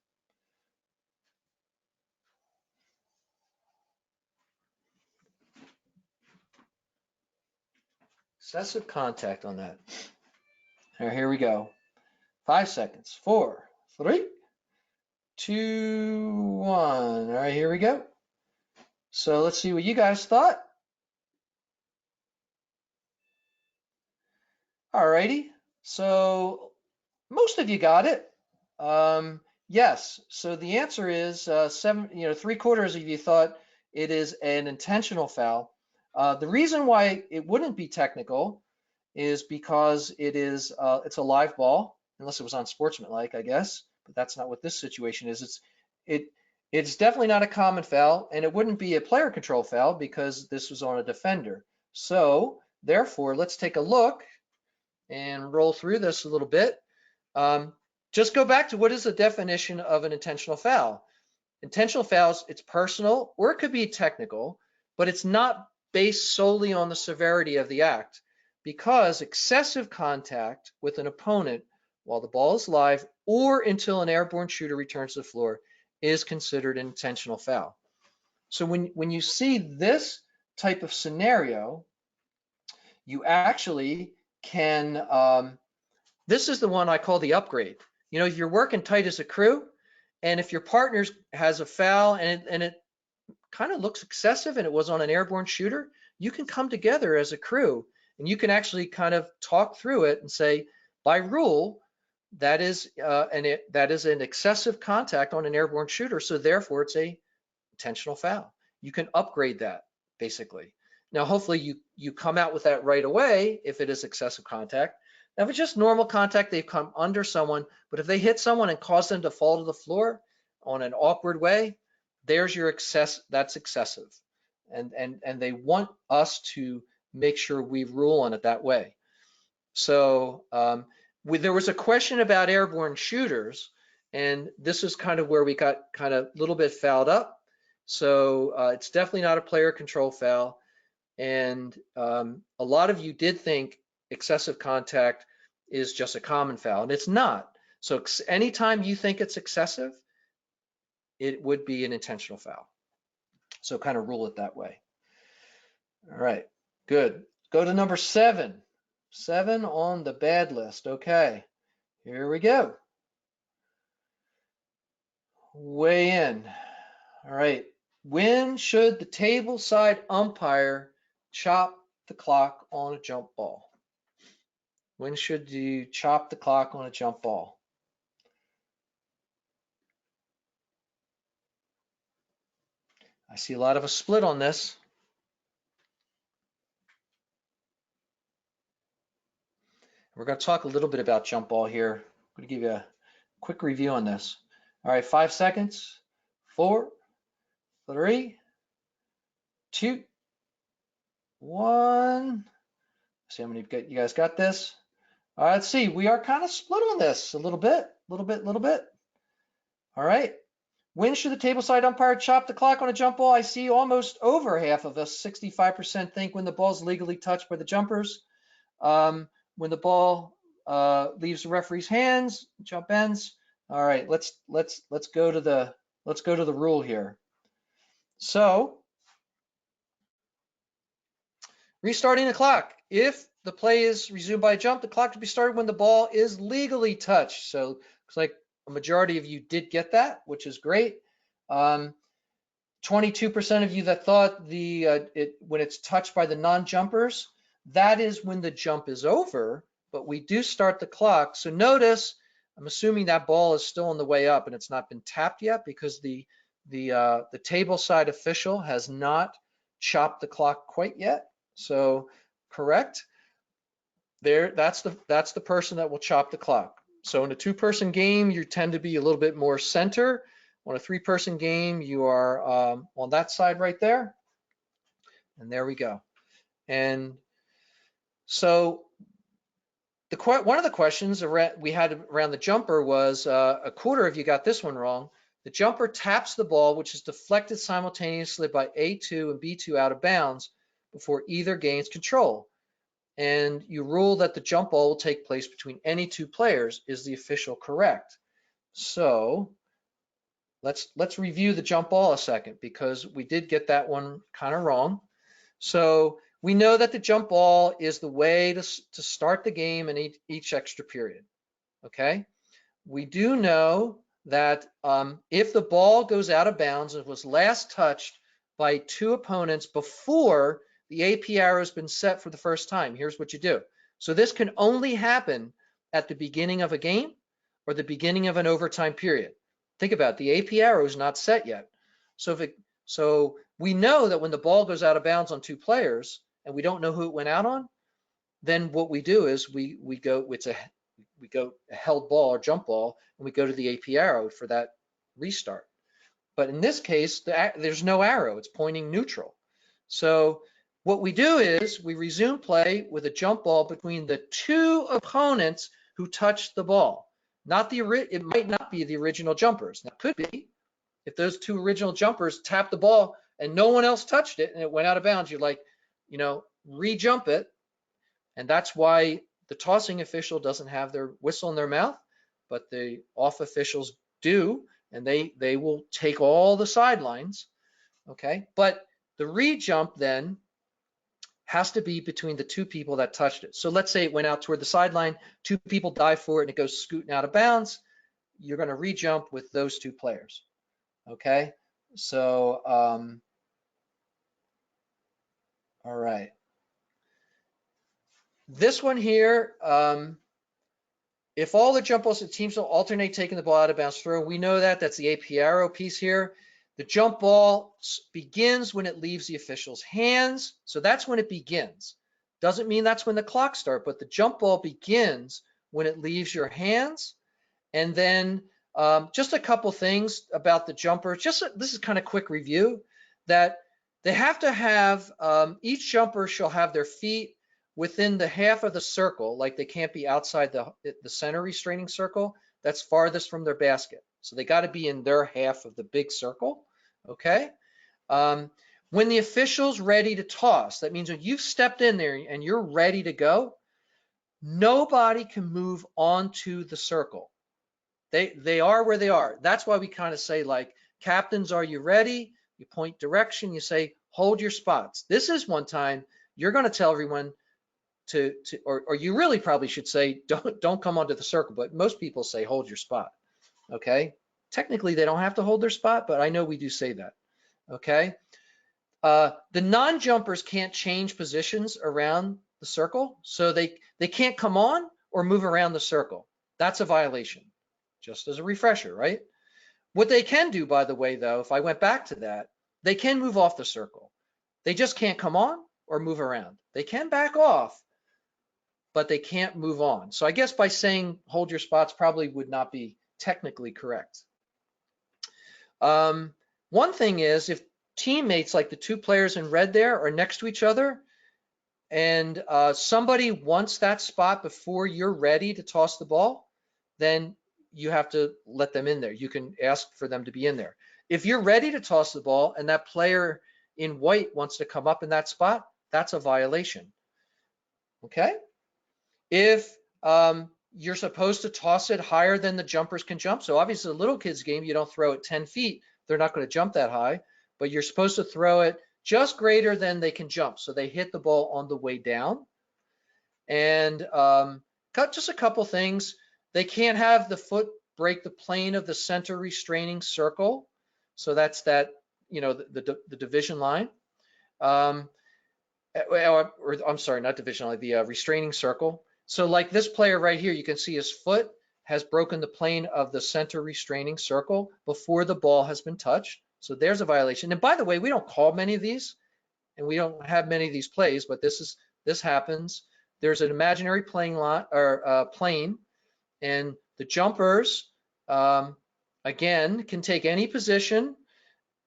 [SPEAKER 1] Excessive contact on that. Here we go. 5 seconds. 4, 3, 2, 1. All right, here we go. So let's see what you guys thought. All righty. So most of you got it. Yes. So the answer is 3/4 of you thought it is an intentional foul. The reason why it wouldn't be technical is because it's a live ball, unless it was unsportsmanlike, I guess. But that's not what this situation is. It's definitely not a common foul, and it wouldn't be a player control foul because this was on a defender. So therefore, let's take a look and roll through this a little bit. Just go back to what is the definition of an intentional foul. Intentional fouls, it's personal or it could be technical, but it's not based solely on the severity of the act, because excessive contact with an opponent while the ball is live or until an airborne shooter returns to the floor is considered an intentional foul. So when you see this type of scenario, you actually can, this is the one I call the upgrade. If you're working tight as a crew And if your partner has a foul and it kind of looks excessive and it was on an airborne shooter, you can come together as a crew and you can actually kind of talk through it and say, by rule, that is an excessive contact on an airborne shooter, so therefore it's a intentional foul. You can upgrade that, basically. Now, hopefully you come out with that right away if it is excessive contact. Now, if it's just normal contact, they've come under someone, but if they hit someone and cause them to fall to the floor on an awkward way, there's your excess, that's excessive. And they want us to make sure we rule on it that way. So there was a question about airborne shooters, and this is kind of where we got kind of a little bit fouled up. So it's definitely not a player control foul. And a lot of you did think excessive contact is just a common foul, and it's not. So anytime you think it's excessive, it would be an intentional foul. So kind of rule it that way. All right, good. Go to number 7. 7 on the bad list. Okay, here we go. Weigh in. All right, when should the table side umpire chop the clock on a jump ball? When should you chop the clock on a jump ball? I see a lot of a split on this. We're going to talk a little bit about jump ball here. I'm going to give you a quick review on this. All right, 5 seconds. 4, 3, 2, 1. See how many you guys got this? All right, let's see. We are kind of split on this a little bit. All right. When should the tableside umpire chop the clock on a jump ball? I see almost over half of us, 65% think when the ball is legally touched by the jumpers. When the ball leaves the referee's hands, jump ends. All right, let's go to the rule here. So restarting the clock. If the play is resumed by a jump, the clock to be started when the ball is legally touched. So looks like a majority of you did get that, which is great. 22% of you that thought when it's touched by the non-jumpers, that is when the jump is over, but we do start the clock. So notice, I'm assuming that ball is still on the way up and it's not been tapped yet because the table side official has not chopped the clock quite yet. So correct. That's the person that will chop the clock. So in a 2-person game, you tend to be a little bit more center. On a 3-person game, you are on that side right there. And there we go. And so one of the questions we had around the jumper was, a quarter of you got this one wrong. The jumper taps the ball, which is deflected simultaneously by A2 and B2 out of bounds before either gains control. And you rule that the jump ball will take place between any 2 players. Is the official correct? So let's review the jump ball a second because we did get that one kind of wrong. So we know that the jump ball is the way to start the game in each extra period. Okay. We do know that if the ball goes out of bounds and was last touched by 2 opponents before the AP arrow has been set for the first time, here's what you do. So this can only happen at the beginning of a game or the beginning of an overtime period. Think about it, the AP arrow is not set yet. So we know that when the ball goes out of bounds on 2 players and we don't know who it went out on, then what we do is we go a held ball or jump ball and we go to the AP arrow for that restart. But in this case, there's no arrow, it's pointing neutral. So what we do is we resume play with a jump ball between the 2 opponents who touched the ball. It might not be the original jumpers. Now, it could be if those 2 original jumpers tapped the ball and no one else touched it and it went out of bounds, you're like, re-jump it. And that's why the tossing official doesn't have their whistle in their mouth, but the off officials do, and they will take all the sidelines. Okay, but the re-jump then has to be between the 2 people that touched it. So let's say it went out toward the sideline, 2 people dive for it and it goes scooting out of bounds. you're going to re-jump with those two players. Okay, so all right. This one here, if all the jump balls, the teams will alternate taking the ball out of bounds throw. We know that. That's the IAABO piece here. The jump ball begins when it leaves the official's hands. So that's when it begins. Doesn't mean that's when the clock starts, but the jump ball begins when it leaves your hands. And then just a couple things about the jumpers. This is kind of quick review, that they have to have, each jumper shall have their feet within the half of the circle, like they can't be outside the center restraining circle that's farthest from their basket. So they got to be in their half of the big circle, okay? When the official's ready to toss, that means when you've stepped in there and you're ready to go, nobody can move onto the circle. They are where they are. That's why we kind of say, like, captains, are you ready? You point direction, you say, hold your spots. This is one time you're going to tell everyone or you really probably should say, don't come onto the circle, but most people say, hold your spot, okay? Technically, they don't have to hold their spot, but I know we do say that, okay? The non-jumpers can't change positions around the circle, so they can't come on or move around the circle. That's a violation, just as a refresher, right? What they can do, by the way, though, if I went back to that, they can move off the circle. They just can't come on or move around. They can back off, but they can't move on. So I guess by saying hold your spots probably would not be technically correct. One thing is, if teammates, like the two players in red there, are next to each other, and somebody wants that spot before you're ready to toss the ball, then you have to let them in there. You can ask for them to be in there. If you're ready to toss the ball and that player in white wants to come up in that spot, that's a violation, okay? If you're supposed to toss it higher than the jumpers can jump, so obviously a little kids game, you don't throw it 10 feet, they're not going to jump that high, but you're supposed to throw it just greater than they can jump, so they hit the ball on the way down. And just a couple things. They can't have the foot break the plane of the center restraining circle, so that's that, you know, the division line. Or I'm sorry, not division line, the restraining circle. So like this player right here, you can see his foot has broken the plane of the center restraining circle before the ball has been touched. So there's a violation. And by the way, we don't call many of these, and we don't have many of these plays, but this happens. There's an imaginary playing lot or plane, and the jumpers again can take any position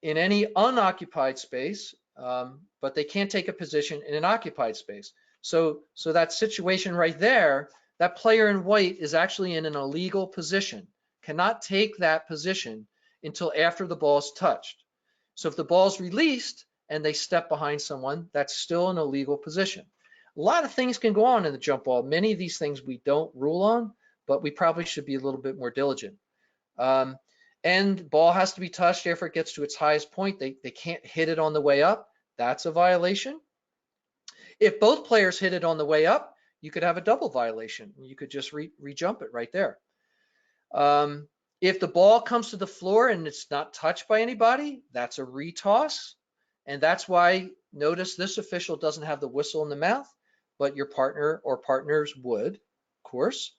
[SPEAKER 1] in any unoccupied space, but they can't take a position in an occupied space. So that situation right there, that player in white is actually in an illegal position, cannot take that position until after the ball is touched. So if the ball is released and they step behind someone, that's still an illegal position. A lot of things can go on in the jump ball. Many of these things we don't rule on, but we probably should be a little bit more diligent. And ball has to be touched after it gets to its highest point. They can't hit it on the way up. That's a violation. If both players hit it on the way up, you could have a double violation. You could just re-jump it right there. If the ball comes to the floor and it's not touched by anybody, that's a retoss. And that's why, notice this official doesn't have the whistle in the mouth, but your partner or partners would, of course.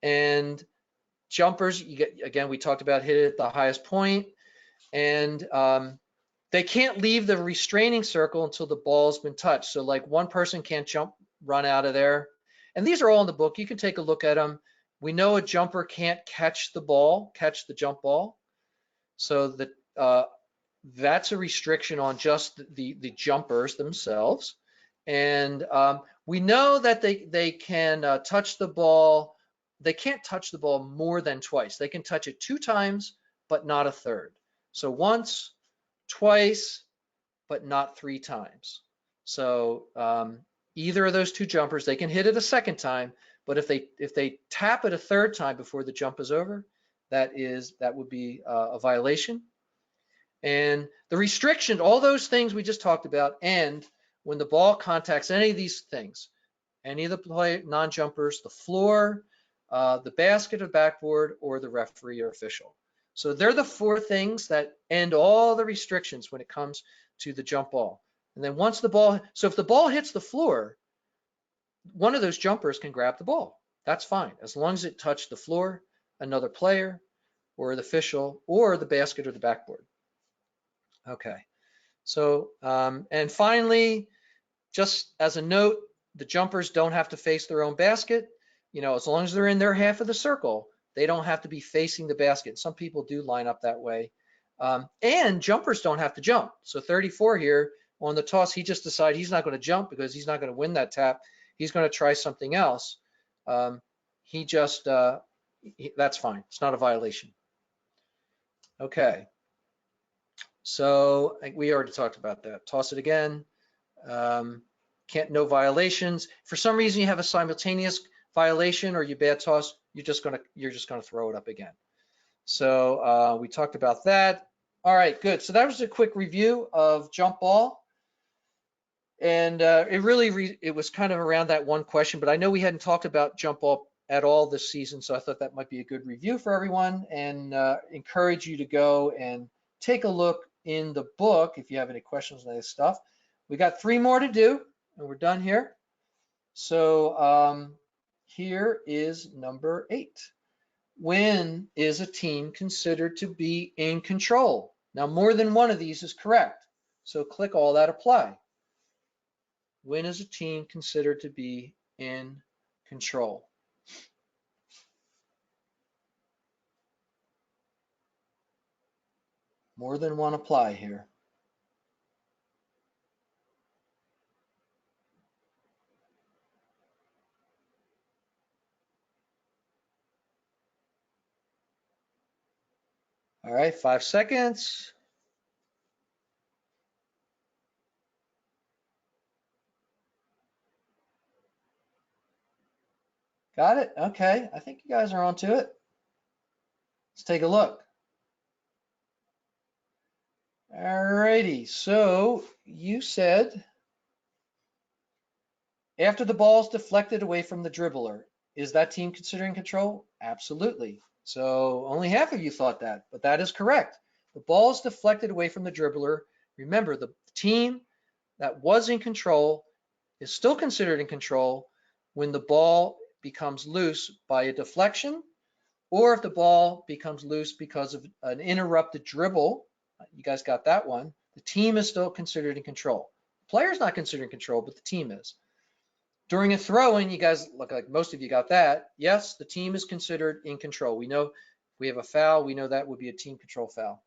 [SPEAKER 1] And jumpers, again, we talked about hit it at the highest point, and they can't leave the restraining circle until the ball's been touched. So like one person can't run out of there. And these are all in the book. You can take a look at them. We know a jumper can't catch the jump ball. So that's a restriction on just the jumpers themselves. And we know that they can touch the ball. They can't touch the ball more than twice. They can touch it 2 times, but not a third. So once, twice, but not 3 times. So either of those 2 jumpers, they can hit it a second time, but if they tap it a third time before the jump is over, that would be a violation. And the restriction, all those things we just talked about, end when the ball contacts any of these things, any of the non-jumpers, the floor, the basket or backboard, or the referee or official. So they're the 4 things that end all the restrictions when it comes to the jump ball. And then once the ball, so if the ball hits the floor, one of those jumpers can grab the ball. That's fine, as long as it touched the floor, another player, or the official, or the basket or the backboard. Okay, so, and finally, just as a note, the jumpers don't have to face their own basket. You know, as long as they're in their half of the circle, they don't have to be facing the basket. Some people do line up that way. And jumpers don't have to jump. So 34 here on the toss, he just decided he's not going to jump because he's not going to win that tap. He's going to try something else. That's fine. It's not a violation. Okay. So we already talked about that. Toss it again. No violations. For some reason you have a simultaneous violation or you bad toss, you're just gonna throw it up again. So we talked about that. All right, good. So that was a quick review of jump ball, and it was kind of around that one question, but I know we hadn't talked about jump ball at all this season, so I thought that might be a good review for everyone, and encourage you to go and take a look in the book if you have any questions on this stuff. We got 3 more to do, and we're done here. So here is number 8. When is a team considered to be in control? Now, more than one of these is correct, so click all that apply. When is a team considered to be in control? More than one apply here. All right, 5 seconds. Got it? Okay, I think you guys are onto it. Let's take a look. All righty, so you said after the ball is deflected away from the dribbler, is that team considering control? Absolutely. So only half of you thought that, but that is correct. The ball is deflected away from the dribbler. Remember, the team that was in control is still considered in control when the ball becomes loose by a deflection, or if the ball becomes loose because of an interrupted dribble. You guys got that one. The team is still considered in control. The player's not considered in control, but the team is. During a throw-in, you guys look like most of you got that. Yes, the team is considered in control. We know if we have a foul, we know that would be a team control foul.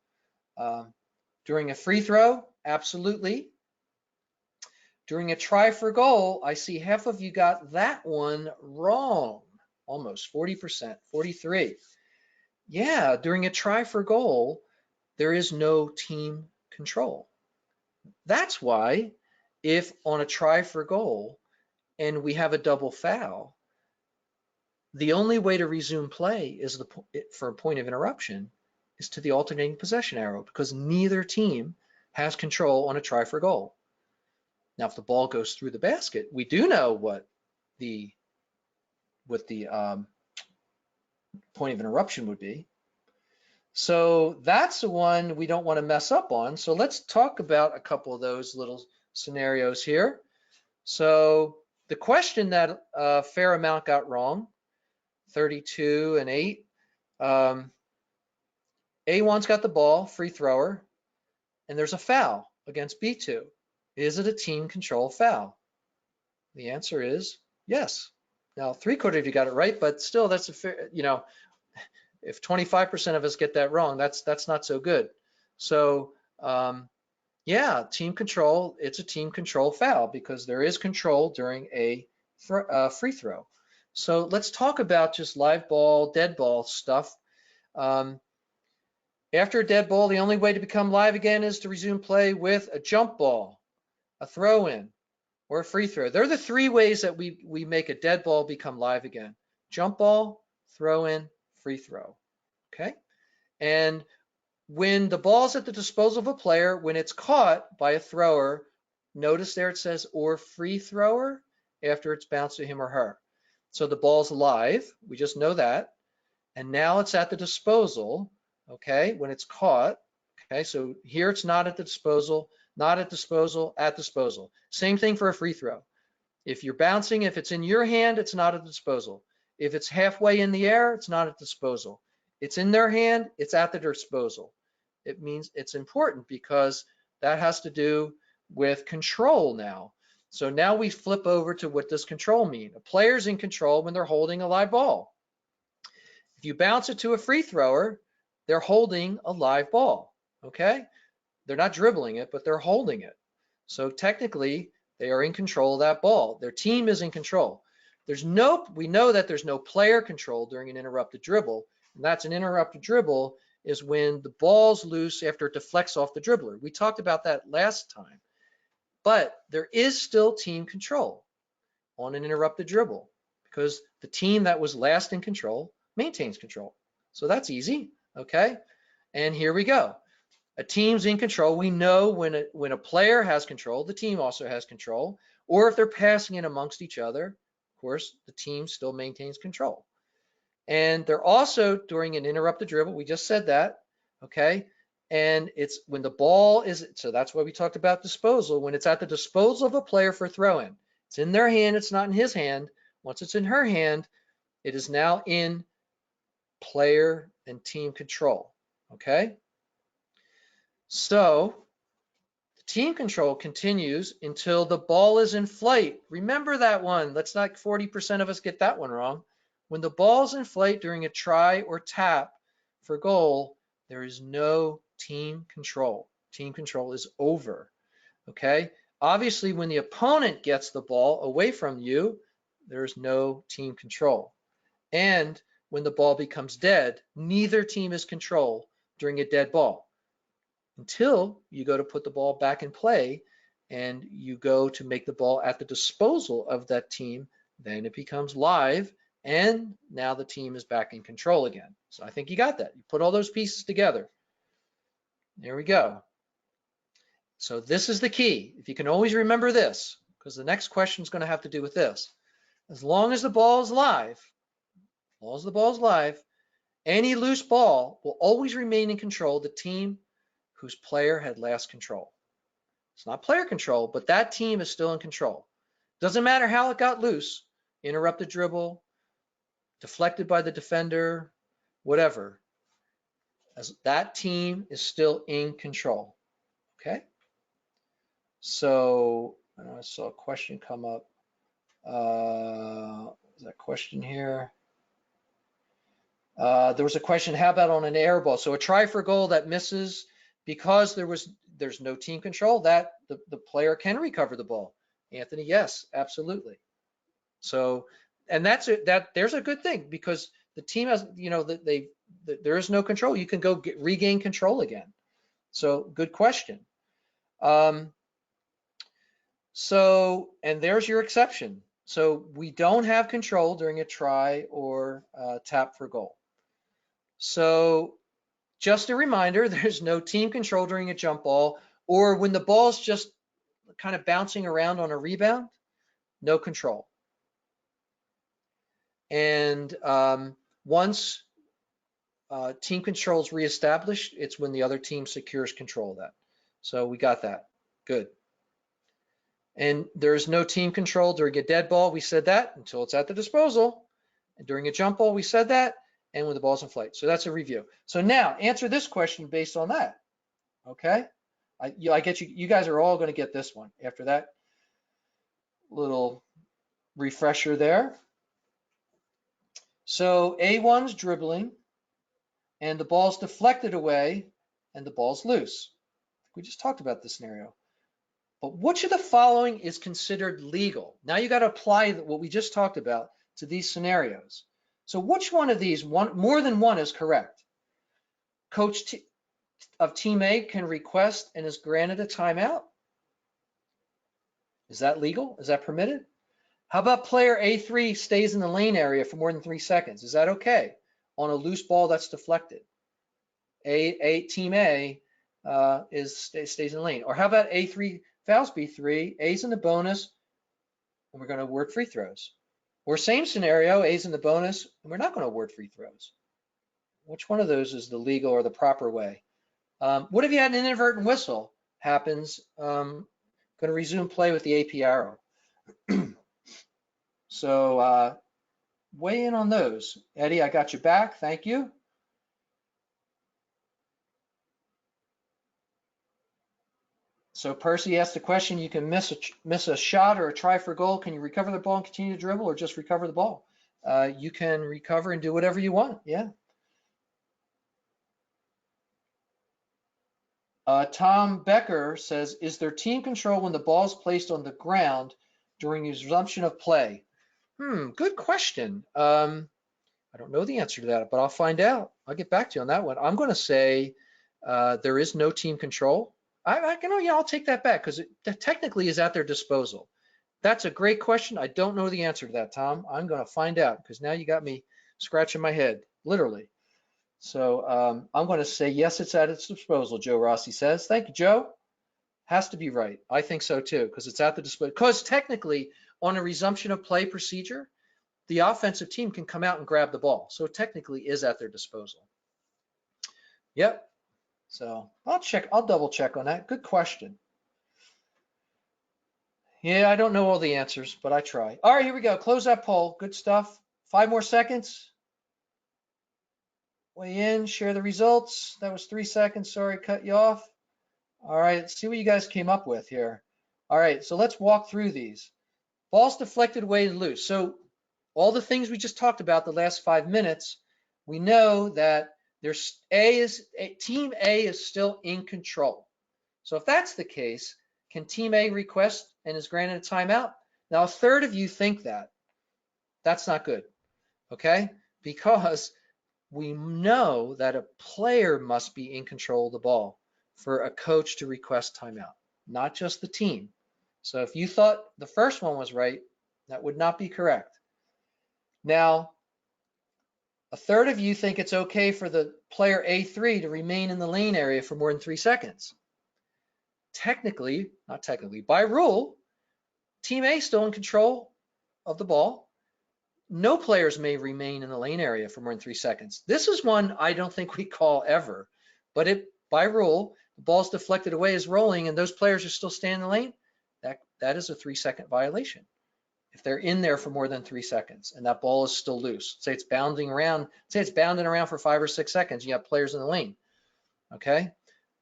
[SPEAKER 1] During a free throw, absolutely. During a try for goal, I see half of you got that one wrong. Almost 40%, 43. Yeah, during a try for goal, there is no team control. That's why if on a try for goal and we have a double foul, the only way to resume play is for a point of interruption is to the alternating possession arrow, because neither team has control on a try for goal. Now, if the ball goes through the basket, we do know what the point of interruption would be. So that's the one we don't want to mess up on. So let's talk about a couple of those little scenarios here. So the question that a fair amount got wrong, 32 and 8. A1's got the ball, free thrower, and there's a foul against B2. Is it a team control foul? The answer is yes. Now, 3/4 of you got it right, but still that's a fair, you know, if 25% of us get that wrong, that's not so good. So yeah, team control, it's a team control foul because there is control during a free throw. So let's talk about just live ball, dead ball stuff. After a dead ball, the only way to become live again is to resume play with a jump ball, a throw in, or a free throw. They're the 3 ways that we make a dead ball become live again. Jump ball, throw in, free throw. Okay. And when the ball's at the disposal of a player, when it's caught by a thrower, notice there it says or free thrower after it's bounced to him or her. So the ball's live. We just know that. And now it's at the disposal, okay, when it's caught. Okay, so here it's not at the disposal, not at disposal, at disposal. Same thing for a free throw. If you're bouncing, if it's in your hand, it's not at the disposal. If it's halfway in the air, it's not at disposal. It's in their hand, it's at their disposal. It means it's important because that has to do with control now. So now we flip over to what does control mean? A player's in control when they're holding a live ball. If you bounce it to a free thrower, they're holding a live ball, okay? They're not dribbling it, but they're holding it. So technically, they are in control of that ball. Their team is in control. We know that there's no player control during an interrupted dribble. And that's an interrupted dribble is when the ball's loose after it deflects off the dribbler. We talked about that last time. But there is still team control on an interrupted dribble because the team that was last in control maintains control. So that's easy, okay? And here we go. A team's in control. We know when a player has control, the team also has control. Or if they're passing it amongst each other, of course, the team still maintains control. And they're also during an interrupted dribble. We just said that, okay? And it's when the ball is, so that's why we talked about disposal. When it's at the disposal of a player for throw-in, it's in their hand, it's not in his hand. Once it's in her hand, it is now in player and team control, okay? So the team control continues until the ball is in flight. Remember that one. Let's not 40% of us get that one wrong. When the ball's in flight during a try or tap for goal, there is no team control. Team control is over, okay? Obviously, when the opponent gets the ball away from you, there's no team control. And when the ball becomes dead, neither team is control during a dead ball until you go to put the ball back in play and you go to make the ball at the disposal of that team. Then it becomes live and now the team is back in control again. So I think you got that. You put all those pieces together. There we go. So this is the key. If you can always remember this, because the next question is going to have to do with this. As long as the ball is live, any loose ball will always remain in control of the team whose player had last control. It's not player control, but that team is still in control. Doesn't matter how it got loose, interrupted dribble, deflected by the defender, whatever. As that team is still in control, okay? So I saw a question come up. Is that question here? There was a question, how about on an air ball? So a try for goal that misses because there's no team control, that the player can recover the ball. Anthony, yes, absolutely. So, and there's a good thing because the team has, there is no control. You can go regain control again. So good question. So, and there's your exception. So we don't have control during a try or tap for goal. So just a reminder, there's no team control during a jump ball or when the ball's just kind of bouncing around on a rebound, no control. And once team control is reestablished, it's when the other team secures control of that. So we got that. Good. And there's no team control during a dead ball. We said that until it's at the disposal. And during a jump ball, we said that. And when the ball's in flight. So that's a review. So now answer this question based on that. Okay. I get you guys are all going to get this one after that little refresher there. So A1's dribbling and the ball's deflected away and the ball's loose. We just talked about this scenario. But which of the following is considered legal? Now you got to apply what we just talked about to these scenarios. So which one of these, more than one is correct? Coach of team A can request and is granted a timeout. Is that legal? Is that permitted? How about player A3 stays in the lane area for more than 3 seconds? Is that okay on a loose ball that's deflected? Team A stays in the lane. Or how about A3 fouls B3, A's in the bonus, and we're going to work free throws. Or same scenario, A's in the bonus, and we're not going to award free throws. Which one of those is the legal or the proper way? What if you had an inadvertent whistle? Happens. Going to resume play with the AP arrow. So weigh in on those. Eddie, I got you back. Thank you. So Percy asked the question, you can miss a shot or a try for goal. Can you recover the ball and continue to dribble, or just recover the ball? You can recover and do whatever you want. Yeah. Tom Becker says, is there team control when the ball is placed on the ground during resumption of play? Good question. I don't know the answer to that, but I'll find out. I'll get back to you on that one. I'm going to say there is no team control. I'll take that back because it technically is at their disposal. That's a great question. I don't know the answer to that, Tom. I'm going to find out because now you got me scratching my head, literally. So I'm going to say yes, it's at its disposal, Joe Rossi says. Thank you, Joe. Has to be right. I think so too, because it's at the disposal. Because technically, on a resumption of play procedure, the offensive team can come out and grab the ball. So it technically is at their disposal. Yep. So I'll double check on that. Good question. Yeah, I don't know all the answers, but I try. All right, here we go. Close that poll. Good stuff. 5 more seconds. Weigh in, share the results. That was 3 seconds. Sorry, cut you off. All right, let's see what you guys came up with here. All right, so let's walk through these. Balls deflected away and loose. So all the things we just talked about the last 5 minutes, we know that team A is still in control. So if that's the case, can team A request and is granted a timeout? Now, a third of you think that. That's not good, okay? Because we know that a player must be in control of the ball for a coach to request timeout, not just the team. So if you thought the first one was right, that would not be correct. Now, a third of you think it's okay for the player A3 to remain in the lane area for more than 3 seconds. Technically, not technically, by rule, team A is still in control of the ball. No players may remain in the lane area for more than 3 seconds. This is one I don't think we call ever, but by rule, the ball's deflected away is rolling and those players are still staying in the lane. That is a 3-second violation. If they're in there for more than 3 seconds and that ball is still loose, say it's bounding around for 5 or 6 seconds, you have players in the lane, okay?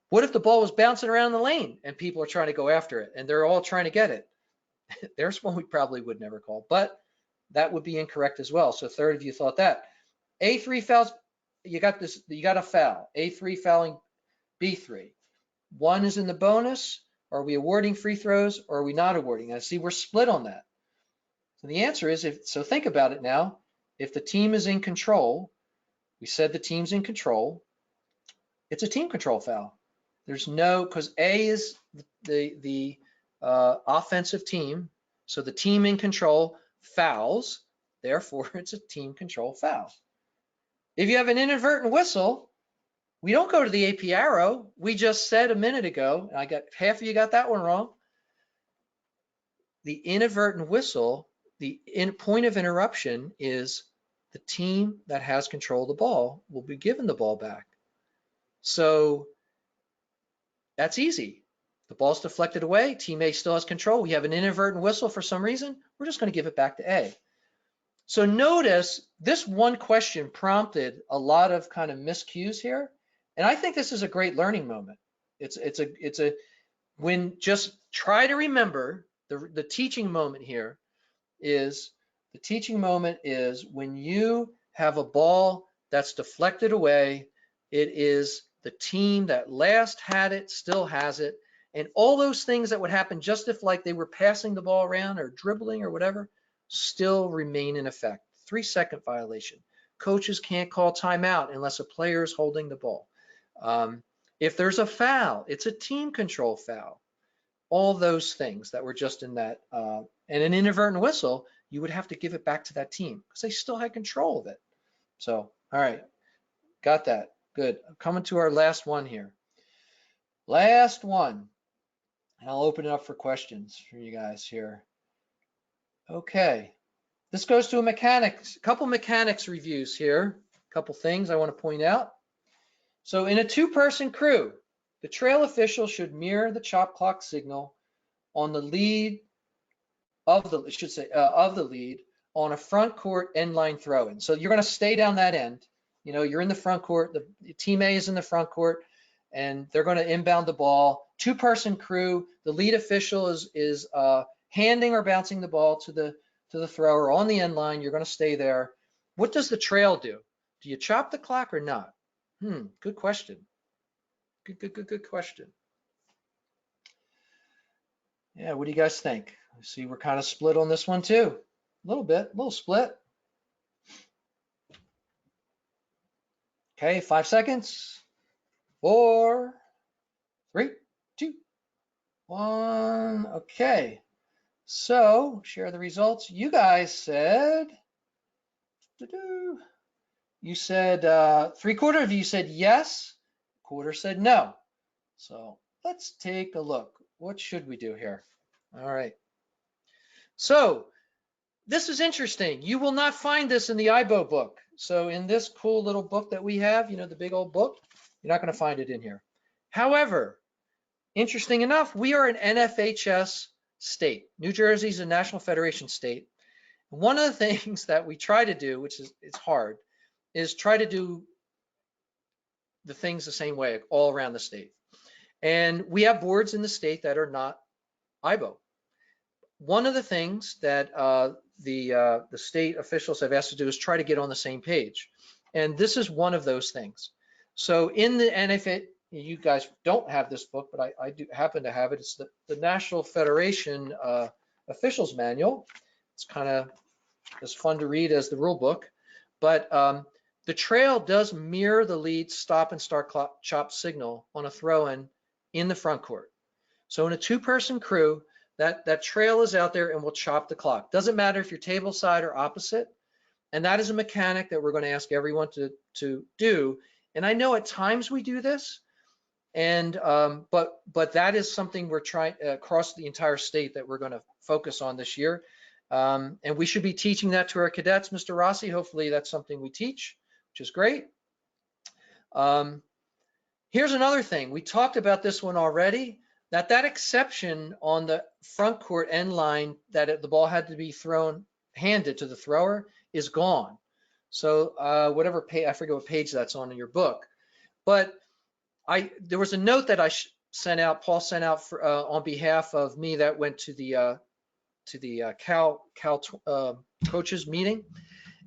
[SPEAKER 1] What if the ball was bouncing around the lane and people are trying to go after it and they're all trying to get it? There's one we probably would never call, but that would be incorrect as well. So a third of you thought that. A3 fouls, you got a foul. A3 fouling B3. 1 is in the bonus. Are we awarding free throws or are we not awarding? I see we're split on that. So the answer is, so think about it now. If the team is in control, we said the team's in control, it's a team control foul. There's no, because A is the offensive team, so the team in control fouls, therefore it's a team control foul. If you have an inadvertent whistle, we don't go to the AP arrow. We just said a minute ago, and I got half of you got that one wrong. The inadvertent whistle, the point of interruption is the team that has control of the ball will be given the ball back. So that's easy. The ball's deflected away, team A still has control. We have an inadvertent whistle for some reason, we're just going to give it back to A. So notice this one question prompted a lot of kind of miscues here. And I think this is a great learning moment. When just try to remember the teaching moment here is, the teaching moment is when you have a ball that's deflected away, it is the team that last had it still has it. And all those things that would happen just if like they were passing the ball around or dribbling or whatever, still remain in effect. 3-second violation. Coaches can't call timeout unless a player is holding the ball. If there's a foul, it's a team control foul. All those things that were just in that, and an inadvertent whistle, you would have to give it back to that team because they still had control of it. So, all right, got that. Good. Coming to our last one here. Last one. And I'll open it up for questions for you guys here. Okay. This goes to a couple mechanics reviews here, a couple things I want to point out. So in a two-person crew, the trail official should mirror the chop clock signal on the lead of the, of the lead on a front court end line throw-in. So you're going to stay down that end. You know, you're in the front court, the team A is in the front court, and they're going to inbound the ball. Two-person crew, the lead official is handing or bouncing the ball to the thrower on the end line. You're going to stay there. What does the trail do? Do you chop the clock or not? Good question. Good question. Yeah, what do you guys think? I see we're kind of split on this one too. A little bit, a little split. Okay, 5 seconds. 4, 3, 2, 1. Okay. So share the results. You guys said, you said 3/4 of you said yes, 1/4 said no. So let's take a look. What should we do here? All right. So this is interesting. You will not find this in the IAABO book. So in this cool little book that we have, you know, the big old book, you're not going to find it in here. However, interesting enough, we are an NFHS state. New Jersey is a National Federation state. One of the things that we try to do, which is it's hard, is try to do the things the same way all around the state. And we have boards in the state that are not IAABO. One of the things that the state officials have asked to do is try to get on the same page. And this is one of those things. So in the NFHS, you guys don't have this book, but I do happen to have it. It's the National Federation Officials Manual. It's kind of as fun to read as the rule book. But the trail does mirror the lead stop and start chop signal on a throw-in the front court. So in a two-person crew, that trail is out there and will chop the clock. Doesn't matter if you're table side or opposite. And that is a mechanic that we're going to ask everyone to do. And I know at times we do this, and but that is something we're trying across the entire state that we're going to focus on this year. And we should be teaching that to our cadets, Mr. Rossi. Hopefully that's something we teach, which is great. Here's another thing. We talked about this one already, that exception on the front court end line that the ball had to be handed to the thrower is gone. So whatever page, I forget what page that's on in your book, but there was a note that I sent out, Paul sent out for, on behalf of me, that went to the Cal coaches meeting.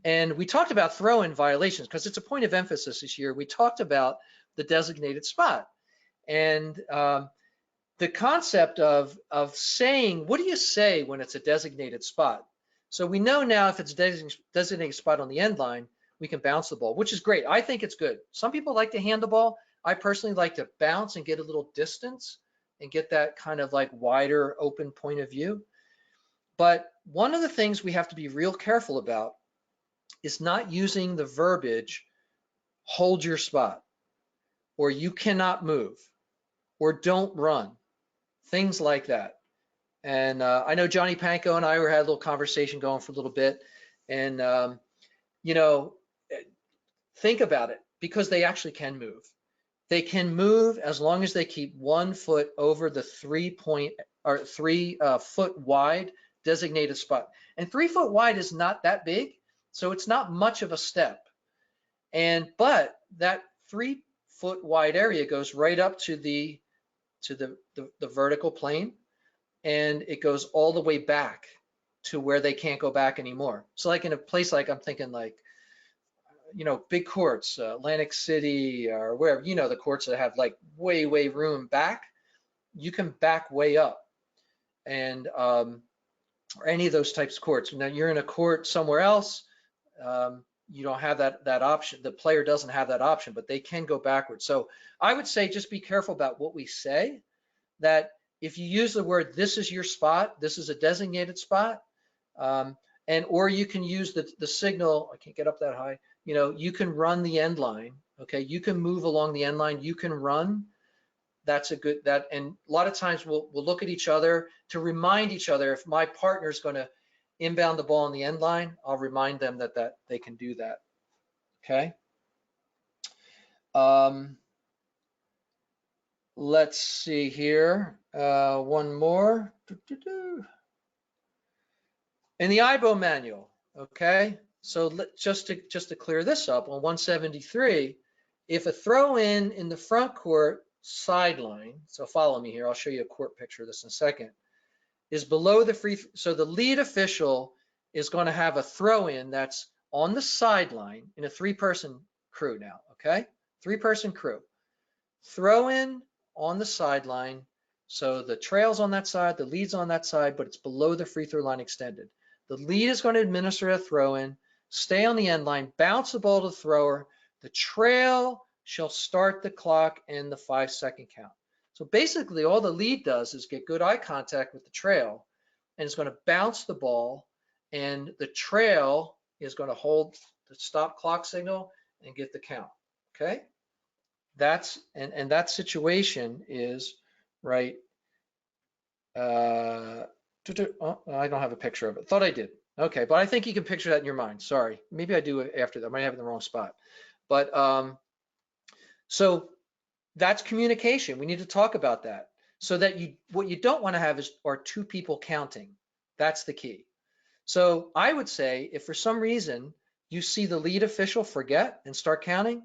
[SPEAKER 1] And we talked about throw-in violations because it's a point of emphasis this year. We talked about the designated spot and the concept of saying, what do you say when it's a designated spot? So we know now if it's a designated spot on the end line, we can bounce the ball, which is great. I think it's good. Some people like to hand the ball. I personally like to bounce and get a little distance and get that kind of like wider open point of view. But one of the things we have to be real careful about is not using the verbiage, hold your spot, or you cannot move, or don't run, things like that. And I know Johnny Panko and I had a little conversation going for a little bit, and you know, think about it, because they actually can move. They can move as long as they keep 1 foot over the 3 foot wide designated spot. And 3 foot wide is not that big, so it's not much of a step. But that 3 foot wide area goes right up to the vertical plane, and it goes all the way back to where they can't go back anymore. So like in a place like, I'm thinking like, you know, big courts, Atlantic City or wherever, you know, the courts that have like way room back, you can back way up. And or any of those types of courts. Now you're in a court somewhere else, you don't have that option. The player doesn't have that option, but they can go backwards. So I would say just be careful about what we say, that if you use the word, this is your spot, this is a designated spot, or you can use the signal, I can't get up that high, you know, you can run the end line, okay? You can move along the end line, you can run. That's a good, and a lot of times we'll look at each other to remind each other, if my partner is going to inbound the ball on the end line, I'll remind them that they can do that. Okay. Let's see here. One more. In the IAABO manual, okay. So just to clear this up, on 173, if a throw in the front court sideline, so follow me here, I'll show you a court picture of this in a second, is below the free, so the lead official is going to have a throw in that's on the sideline in a 3-person crew now, okay? 3-person crew. Throw in on the sideline, so the trail's on that side, the lead's on that side, but it's below the free throw line extended. The lead is going to administer a throw in, stay on the end line, bounce the ball to the thrower. The trail shall start the clock and the 5-second count. So basically all the lead does is get good eye contact with the trail, and it's going to bounce the ball, and the trail is going to hold the stop clock signal and get the count. Okay. That's, and that situation is right. Oh, I don't have a picture of it. Thought I did. Okay, but I think you can picture that in your mind. Sorry, maybe I do it after that. I might have it in the wrong spot. But so that's communication. We need to talk about that, so that what you don't want to have are 2 people counting. That's the key. So I would say if for some reason you see the lead official forget and start counting,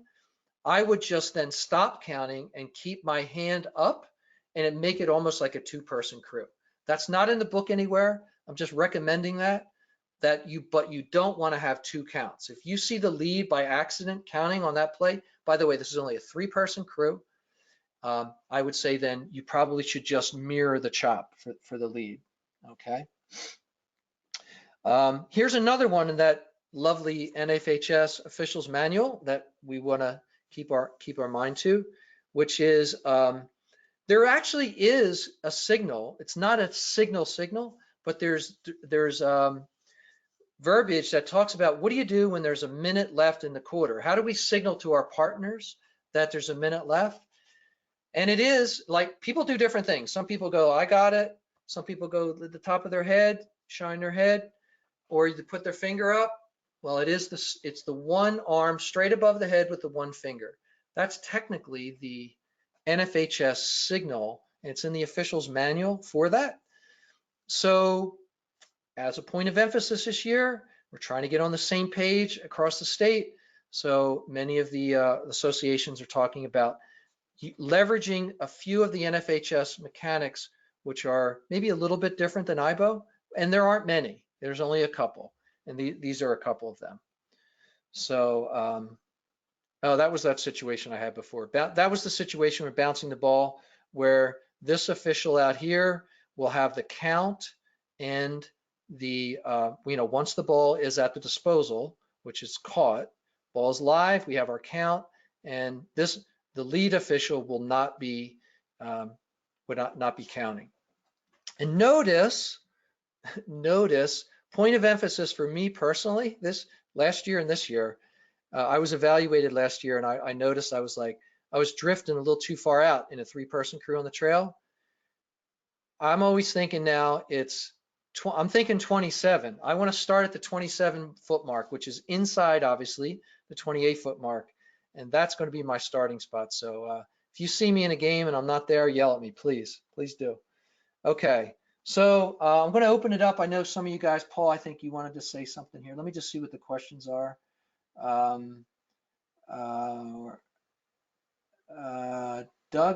[SPEAKER 1] I would just then stop counting and keep my hand up and make it almost like a 2-person crew. That's not in the book anywhere. I'm just recommending but you don't want to have 2 counts. If you see the lead by accident counting on that play, by the way, this is only a 3-person crew. I would say then you probably should just mirror the chop for the lead. Okay. Here's another one in that lovely NFHS officials manual that we want to keep our mind to, which is there actually is a signal. It's not a signal, but there's verbiage that talks about what do you do when there's a minute left in the quarter? How do we signal to our partners that there's a minute left? And it is like people do different things. Some people go, I got it. Some people go to the top of their head, shine their head, or you put their finger up. Well, it's the one arm straight above the head with the one finger. That's technically the NFHS signal, and it's in the officials manual for that. So as a point of emphasis this year, we're trying to get on the same page across the state. So many of the associations are talking about leveraging a few of the NFHS mechanics, which are maybe a little bit different than IAABO, and there aren't many. There's only a couple, and these are a couple of them. So, oh, that was that situation I had before. That was the situation with bouncing the ball, where this official out here will have the count and the, once the ball is at the disposal, which is caught, ball's live, we have our count, and the lead official will not be, would not be counting. And notice, point of emphasis for me personally, this last year and this year, I was evaluated last year, and I noticed I was drifting a little too far out in a 3-person crew on the trail. I'm always thinking now I'm thinking 27. I want to start at the 27-foot mark, which is inside, obviously, the 28-foot mark, and that's going to be my starting spot. So if you see me in a game and I'm not there, yell at me, please do. Okay. So I'm going to open it up. I know some of you guys, Paul, I think you wanted to say something here. Let me just see what the questions are. Doug,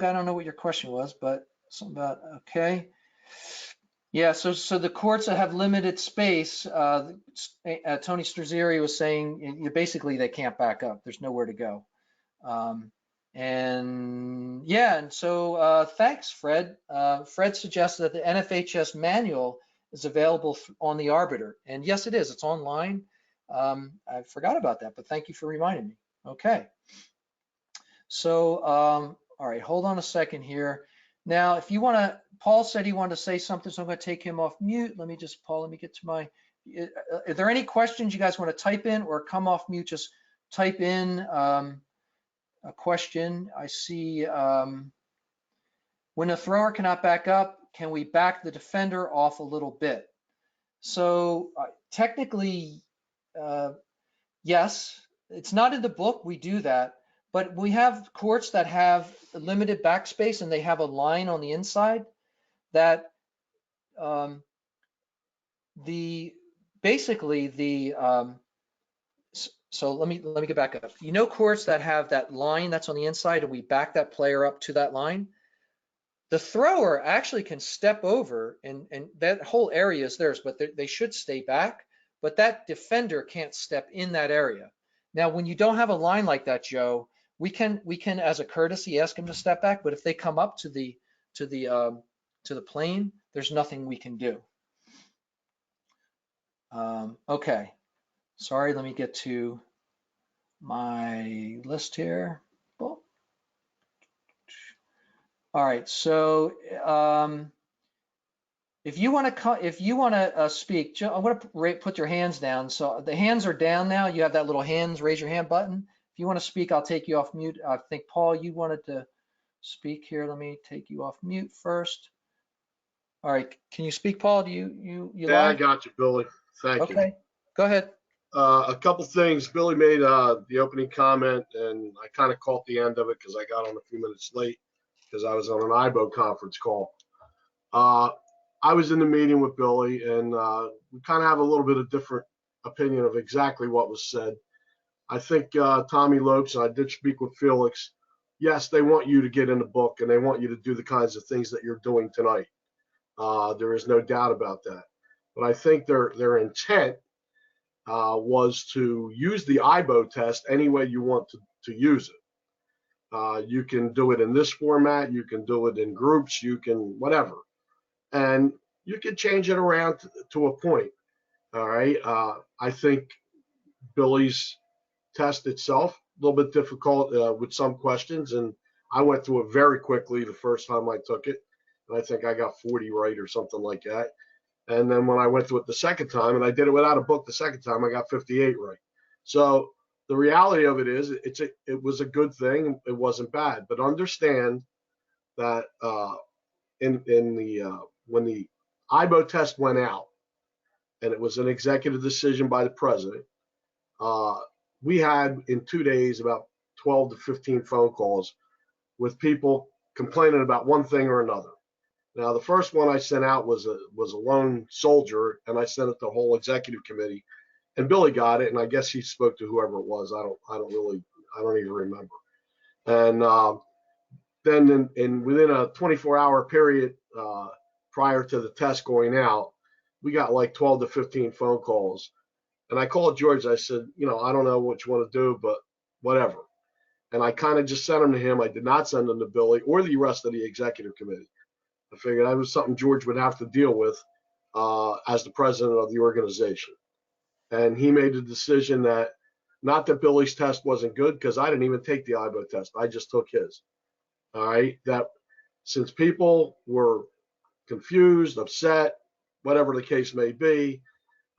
[SPEAKER 1] I don't know what your question was, but something about, okay. Yeah, so the courts that have limited space, Tony Struzzieri was saying, basically they can't back up. There's nowhere to go. And yeah, and so thanks, Fred. Fred suggested that the NFHS manual is available on the Arbiter. And yes, it is. It's online. I forgot about that, but thank you for reminding me. Okay. So, all right, hold on a second here. Now, if you want to, Paul said he wanted to say something, so I'm going to take him off mute. Let me get to my, are there any questions you guys want to type in or come off mute? Just type in a question. I see, when a thrower cannot back up, can we back the defender off a little bit? So technically, yes, it's not in the book. We do that, but we have courts that have limited backspace and they have a line on the inside that um, the basically the so let me get back up. You know, courts that have that line that's on the inside and we back that player up to that line. The thrower actually can step over and that whole area is theirs, but they should stay back. But that defender can't step in that area. Now, when you don't have a line like that, Joe, we can as a courtesy ask them to step back. But if they come up to the plane, there's nothing we can do. Okay, sorry. Let me get to my list here. Well, all right, so if you want to speak, I'm going to put your hands down. So the hands are down now. You have that little hands, raise your hand button. If you want to speak, I'll take you off mute. I think, Paul, you wanted to speak here. Let me take you off mute first. All right, can you speak, Paul? You
[SPEAKER 2] Yeah, I
[SPEAKER 1] live?
[SPEAKER 2] got you, Billy. Thank you.
[SPEAKER 1] Okay, go ahead.
[SPEAKER 2] A couple things. Billy made the opening comment, and I kind of caught the end of it because I got on a few minutes late because I was on an IAABO conference call. I was in the meeting with Billy, and we kind of have a little bit of different opinion of exactly what was said. I think Tommy Lopes, and I did speak with Felix. Yes, they want you to get in the book, and they want you to do the kinds of things that you're doing tonight. There is no doubt about that. But I think their intent was to use the IAABO test any way you want to use it. You can do it in this format. You can do it in groups. You can whatever. And you can change it around to a point. All right. I think Billy's test itself, a little bit difficult with some questions. And I went through it very quickly the first time I took it. And I think I got 40 right or something like that. And then when I went through it the second time, and I did it without a book the second time, I got 58 right. So the reality of it is, it was a good thing. It wasn't bad, but understand that when the IAABO test went out, and it was an executive decision by the president, we had in 2 days about 12 to 15 phone calls with people complaining about one thing or another. Now, the first one I sent out was a lone soldier, and I sent it to the whole executive committee, and Billy got it, and I guess he spoke to whoever it was. I don't even remember. And then within a 24-hour period prior to the test going out, we got like 12 to 15 phone calls. And I called George. I said, I don't know what you want to do, but whatever. And I kind of just sent them to him. I did not send them to Billy or the rest of the executive committee. I figured that was something George would have to deal with as the president of the organization. And he made the decision that, not that Billy's test wasn't good, because I didn't even take the IAABO test. I just took his. All right. That since people were confused, upset, whatever the case may be,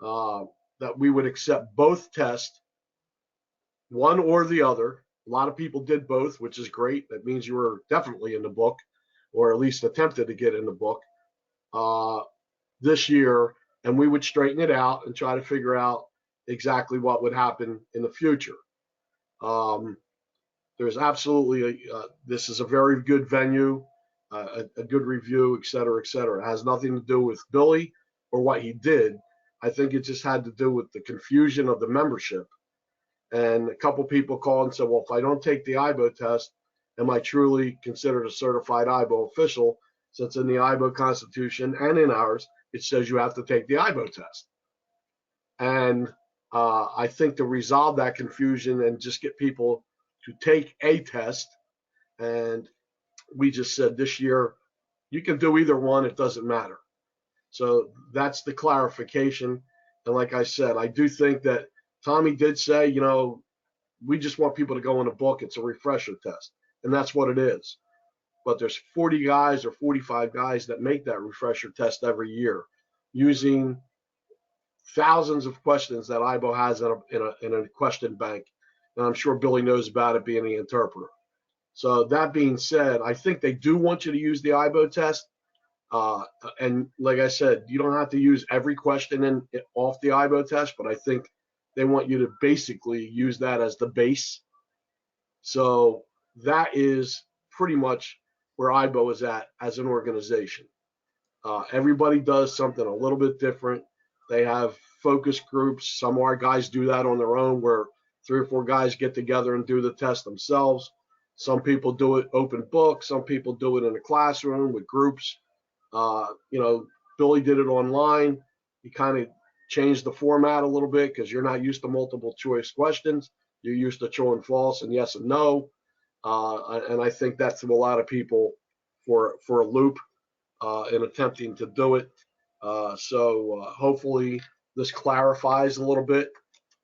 [SPEAKER 2] that we would accept both tests, one or the other. A lot of people did both, which is great. That means you were definitely in the book, or at least attempted to get in the book this year, and we would straighten it out and try to figure out exactly what would happen in the future. There's absolutely this is a very good venue, a good review, et cetera, et cetera. It has nothing to do with Billy or what he did. I think it just had to do with the confusion of the membership. And a couple people called and said, well, if I don't take the IAABO test, am I truly considered a certified IAABO official? Since in the IAABO Constitution and in ours, it says you have to take the IAABO test. And I think to resolve that confusion and just get people to take a test, and we just said this year, you can do either one, it doesn't matter. So that's the clarification. And like I said, I do think that Tommy did say, we just want people to go in a book. It's a refresher test. And that's what it is. But there's 40 guys or 45 guys that make that refresher test every year using thousands of questions that IAABO has in a question bank. And I'm sure Billy knows about it being the interpreter. So that being said, I think they do want you to use the IAABO test. And like I said, you don't have to use every question off the IAABO test, but I think they want you to basically use that as the base. So that is pretty much where IAABO is at as an organization. Everybody does something a little bit different. They have focus groups. Some of our guys do that on their own, where 3 or 4 guys get together and do the test themselves. Some people do it open book. Some people do it in a classroom with groups. Billy did it online. He kind of changed the format a little bit because you're not used to multiple choice questions. You're used to true and false and yes and no. And I think that threw a lot of people for a loop in attempting to do it. So hopefully this clarifies a little bit.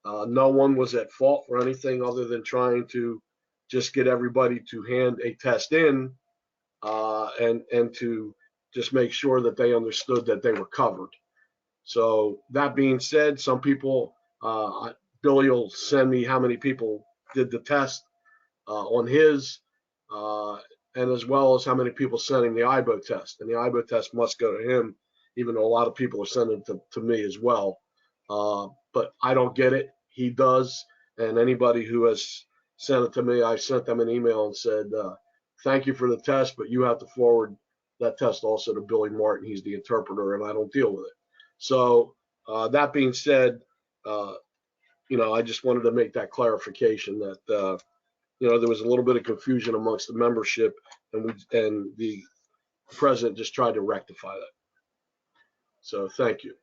[SPEAKER 2] No one was at fault for anything other than trying to just get everybody to hand a test in and to just make sure that they understood that they were covered. So that being said, some people, Billy will send me how many people did the test on his, and as well as how many people sending the IAABO test. And the IAABO test must go to him, even though a lot of people are sending it to me as well. But I don't get it. He does. And anybody who has sent it to me, I sent them an email and said, thank you for the test, but you have to forward that test also to Billy Martin. He's the interpreter, and I don't deal with it. So that being said, I just wanted to make that clarification that, there was a little bit of confusion amongst the membership, and the president just tried to rectify that. So thank you.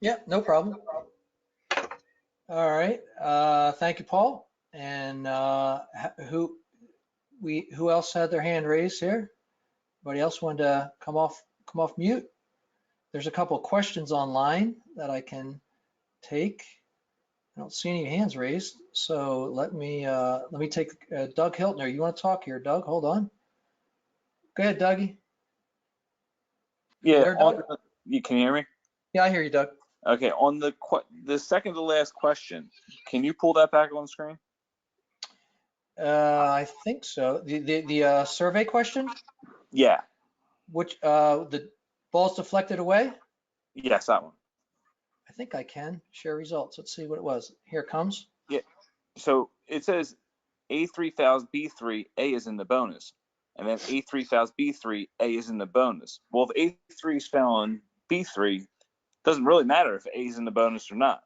[SPEAKER 1] Yeah, no problem. All right. Thank you, Paul. And who else had their hand raised here? Anybody else wanted to come off mute? There's a couple of questions online that I can take. I don't see any hands raised, so let me take Doug Hiltner. You want to talk here, Doug? Hold on. Go ahead, Dougie.
[SPEAKER 3] Yeah,
[SPEAKER 1] there, Doug?
[SPEAKER 3] You can hear me?
[SPEAKER 1] Yeah, I hear you, Doug.
[SPEAKER 3] Okay, on the second to last question, can you pull that back on the screen?
[SPEAKER 1] I think so. The survey question?
[SPEAKER 3] Yeah.
[SPEAKER 1] Which the ball's deflected away?
[SPEAKER 3] Yes, that one.
[SPEAKER 1] I think I can share results. Let's see what it was. Here it comes.
[SPEAKER 3] Yeah. So it says A3 fouls B3, A is in the bonus. And then A3 fouls B3, A is in the bonus. Well, if A3 is fouling B3, doesn't really matter if A is in the bonus or not.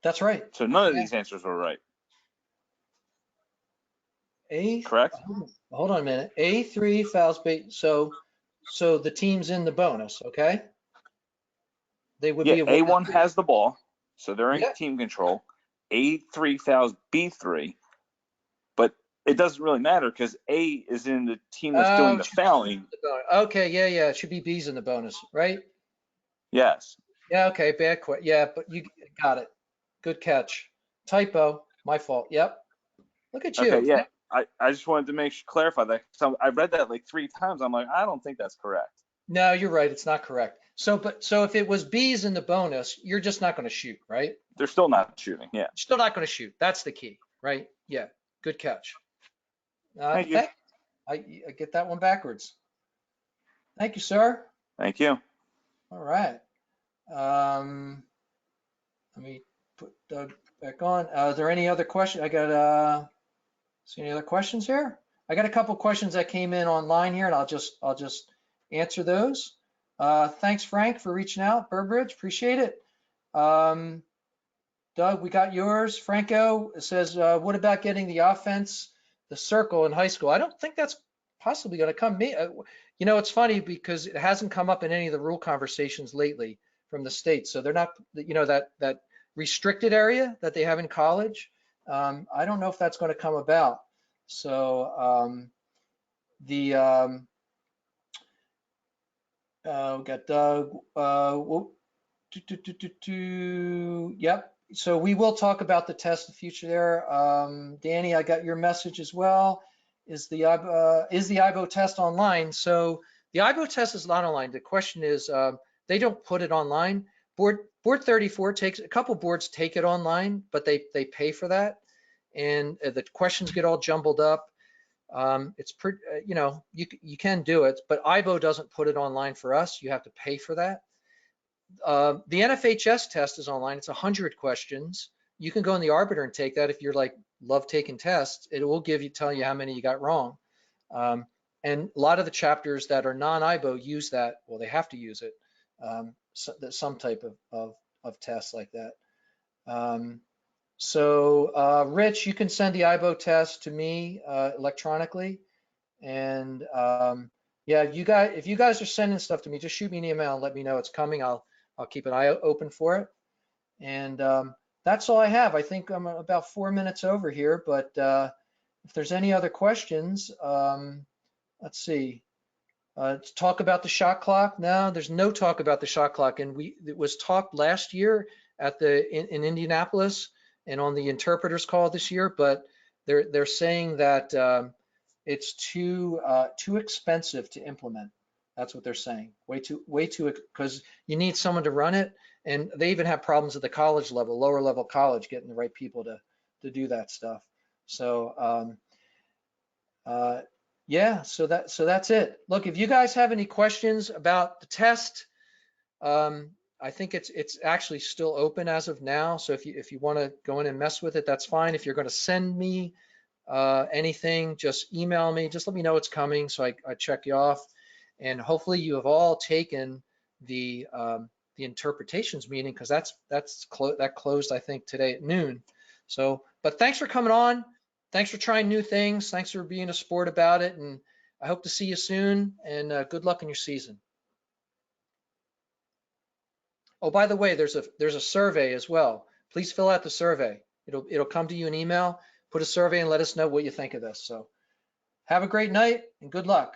[SPEAKER 1] That's right.
[SPEAKER 3] So none of these answers were right. Correct?
[SPEAKER 1] Hold on a minute. A3 fouls B. So the team's in the bonus, okay? They would be
[SPEAKER 3] A1 has the ball, so they're in
[SPEAKER 1] Yeah.
[SPEAKER 3] team control. A3 fouls B3, but it doesn't really matter because A is in the team that's doing the fouling.
[SPEAKER 1] Okay, yeah. It should be B's in the bonus, right?
[SPEAKER 3] Yes.
[SPEAKER 1] Yeah, okay, bad question. Yeah, but you got it. Good catch. Typo, my fault. Yep. Look at you.
[SPEAKER 3] Okay, yeah. I just wanted to clarify that. So I read that like 3 times. I'm like, I don't think that's correct.
[SPEAKER 1] No, you're right. It's not correct. So if it was B's in the bonus, you're just not going to shoot, right?
[SPEAKER 3] They're still not shooting. Yeah.
[SPEAKER 1] Still not going to shoot. That's the key, right? Yeah. Good catch.
[SPEAKER 3] Thank you.
[SPEAKER 1] I get that one backwards. Thank you, sir.
[SPEAKER 3] Thank you.
[SPEAKER 1] All right. Let me put Doug back on. Are there any other questions? I got see any other questions here? I got a couple questions that came in online here, and I'll just answer those. Thanks, Frank, for reaching out. Burbridge, appreciate it. Doug, we got yours. Franco says, what about getting the offense, the circle in high school? I don't think that's possibly going to come. It's funny because it hasn't come up in any of the rule conversations lately from the state. So they're not, that restricted area that they have in college. I don't know if that's going to come about. So we got Doug. Yep. So we will talk about the test in the future there. Danny, I got your message as well. Is the IAABO test online? So the IAABO test is not online. The question is, they don't put it online. Board 34 takes, a couple boards take it online, but they pay for that. And the questions get all jumbled up. It's pretty, you know, you can do it, but IAABO doesn't put it online for us. You have to pay for that. The NFHS test is online. It's 100 questions. You can go in the Arbiter and take that if you're like, love taking tests. It will tell you how many you got wrong. And a lot of the chapters that are non-IAABO use that. Well, they have to use it. Some type of test like that. Rich, you can send the IAABO test to me electronically. And yeah, if you guys are sending stuff to me, just shoot me an email and let me know it's coming. I'll keep an eye open for it. And that's all I have. I think I'm about 4 minutes over here, but if there's any other questions, let's see. Talk about the shot clock. No, there's no talk about the shot clock. And it was talked last year at in Indianapolis and on the interpreters call this year, but they're saying that it's too expensive to implement. That's what they're saying. Way too, because you need someone to run it, and they even have problems at the college level, lower level college, getting the right people to do that stuff. So yeah, so that's it. Look, if you guys have any questions about the test, I think it's actually still open as of now. So if you want to go in and mess with it, that's fine. If you're going to send me anything, just email me. Just let me know it's coming so I check you off. And hopefully you have all taken the interpretations meeting, because that closed I think today at noon. So, but thanks for coming on. Thanks for trying new things. Thanks for being a sport about it. And I hope to see you soon. And good luck in your season. Oh, by the way, there's a survey as well. Please fill out the survey. It'll come to you in email. Put a survey and let us know what you think of this. So have a great night and good luck.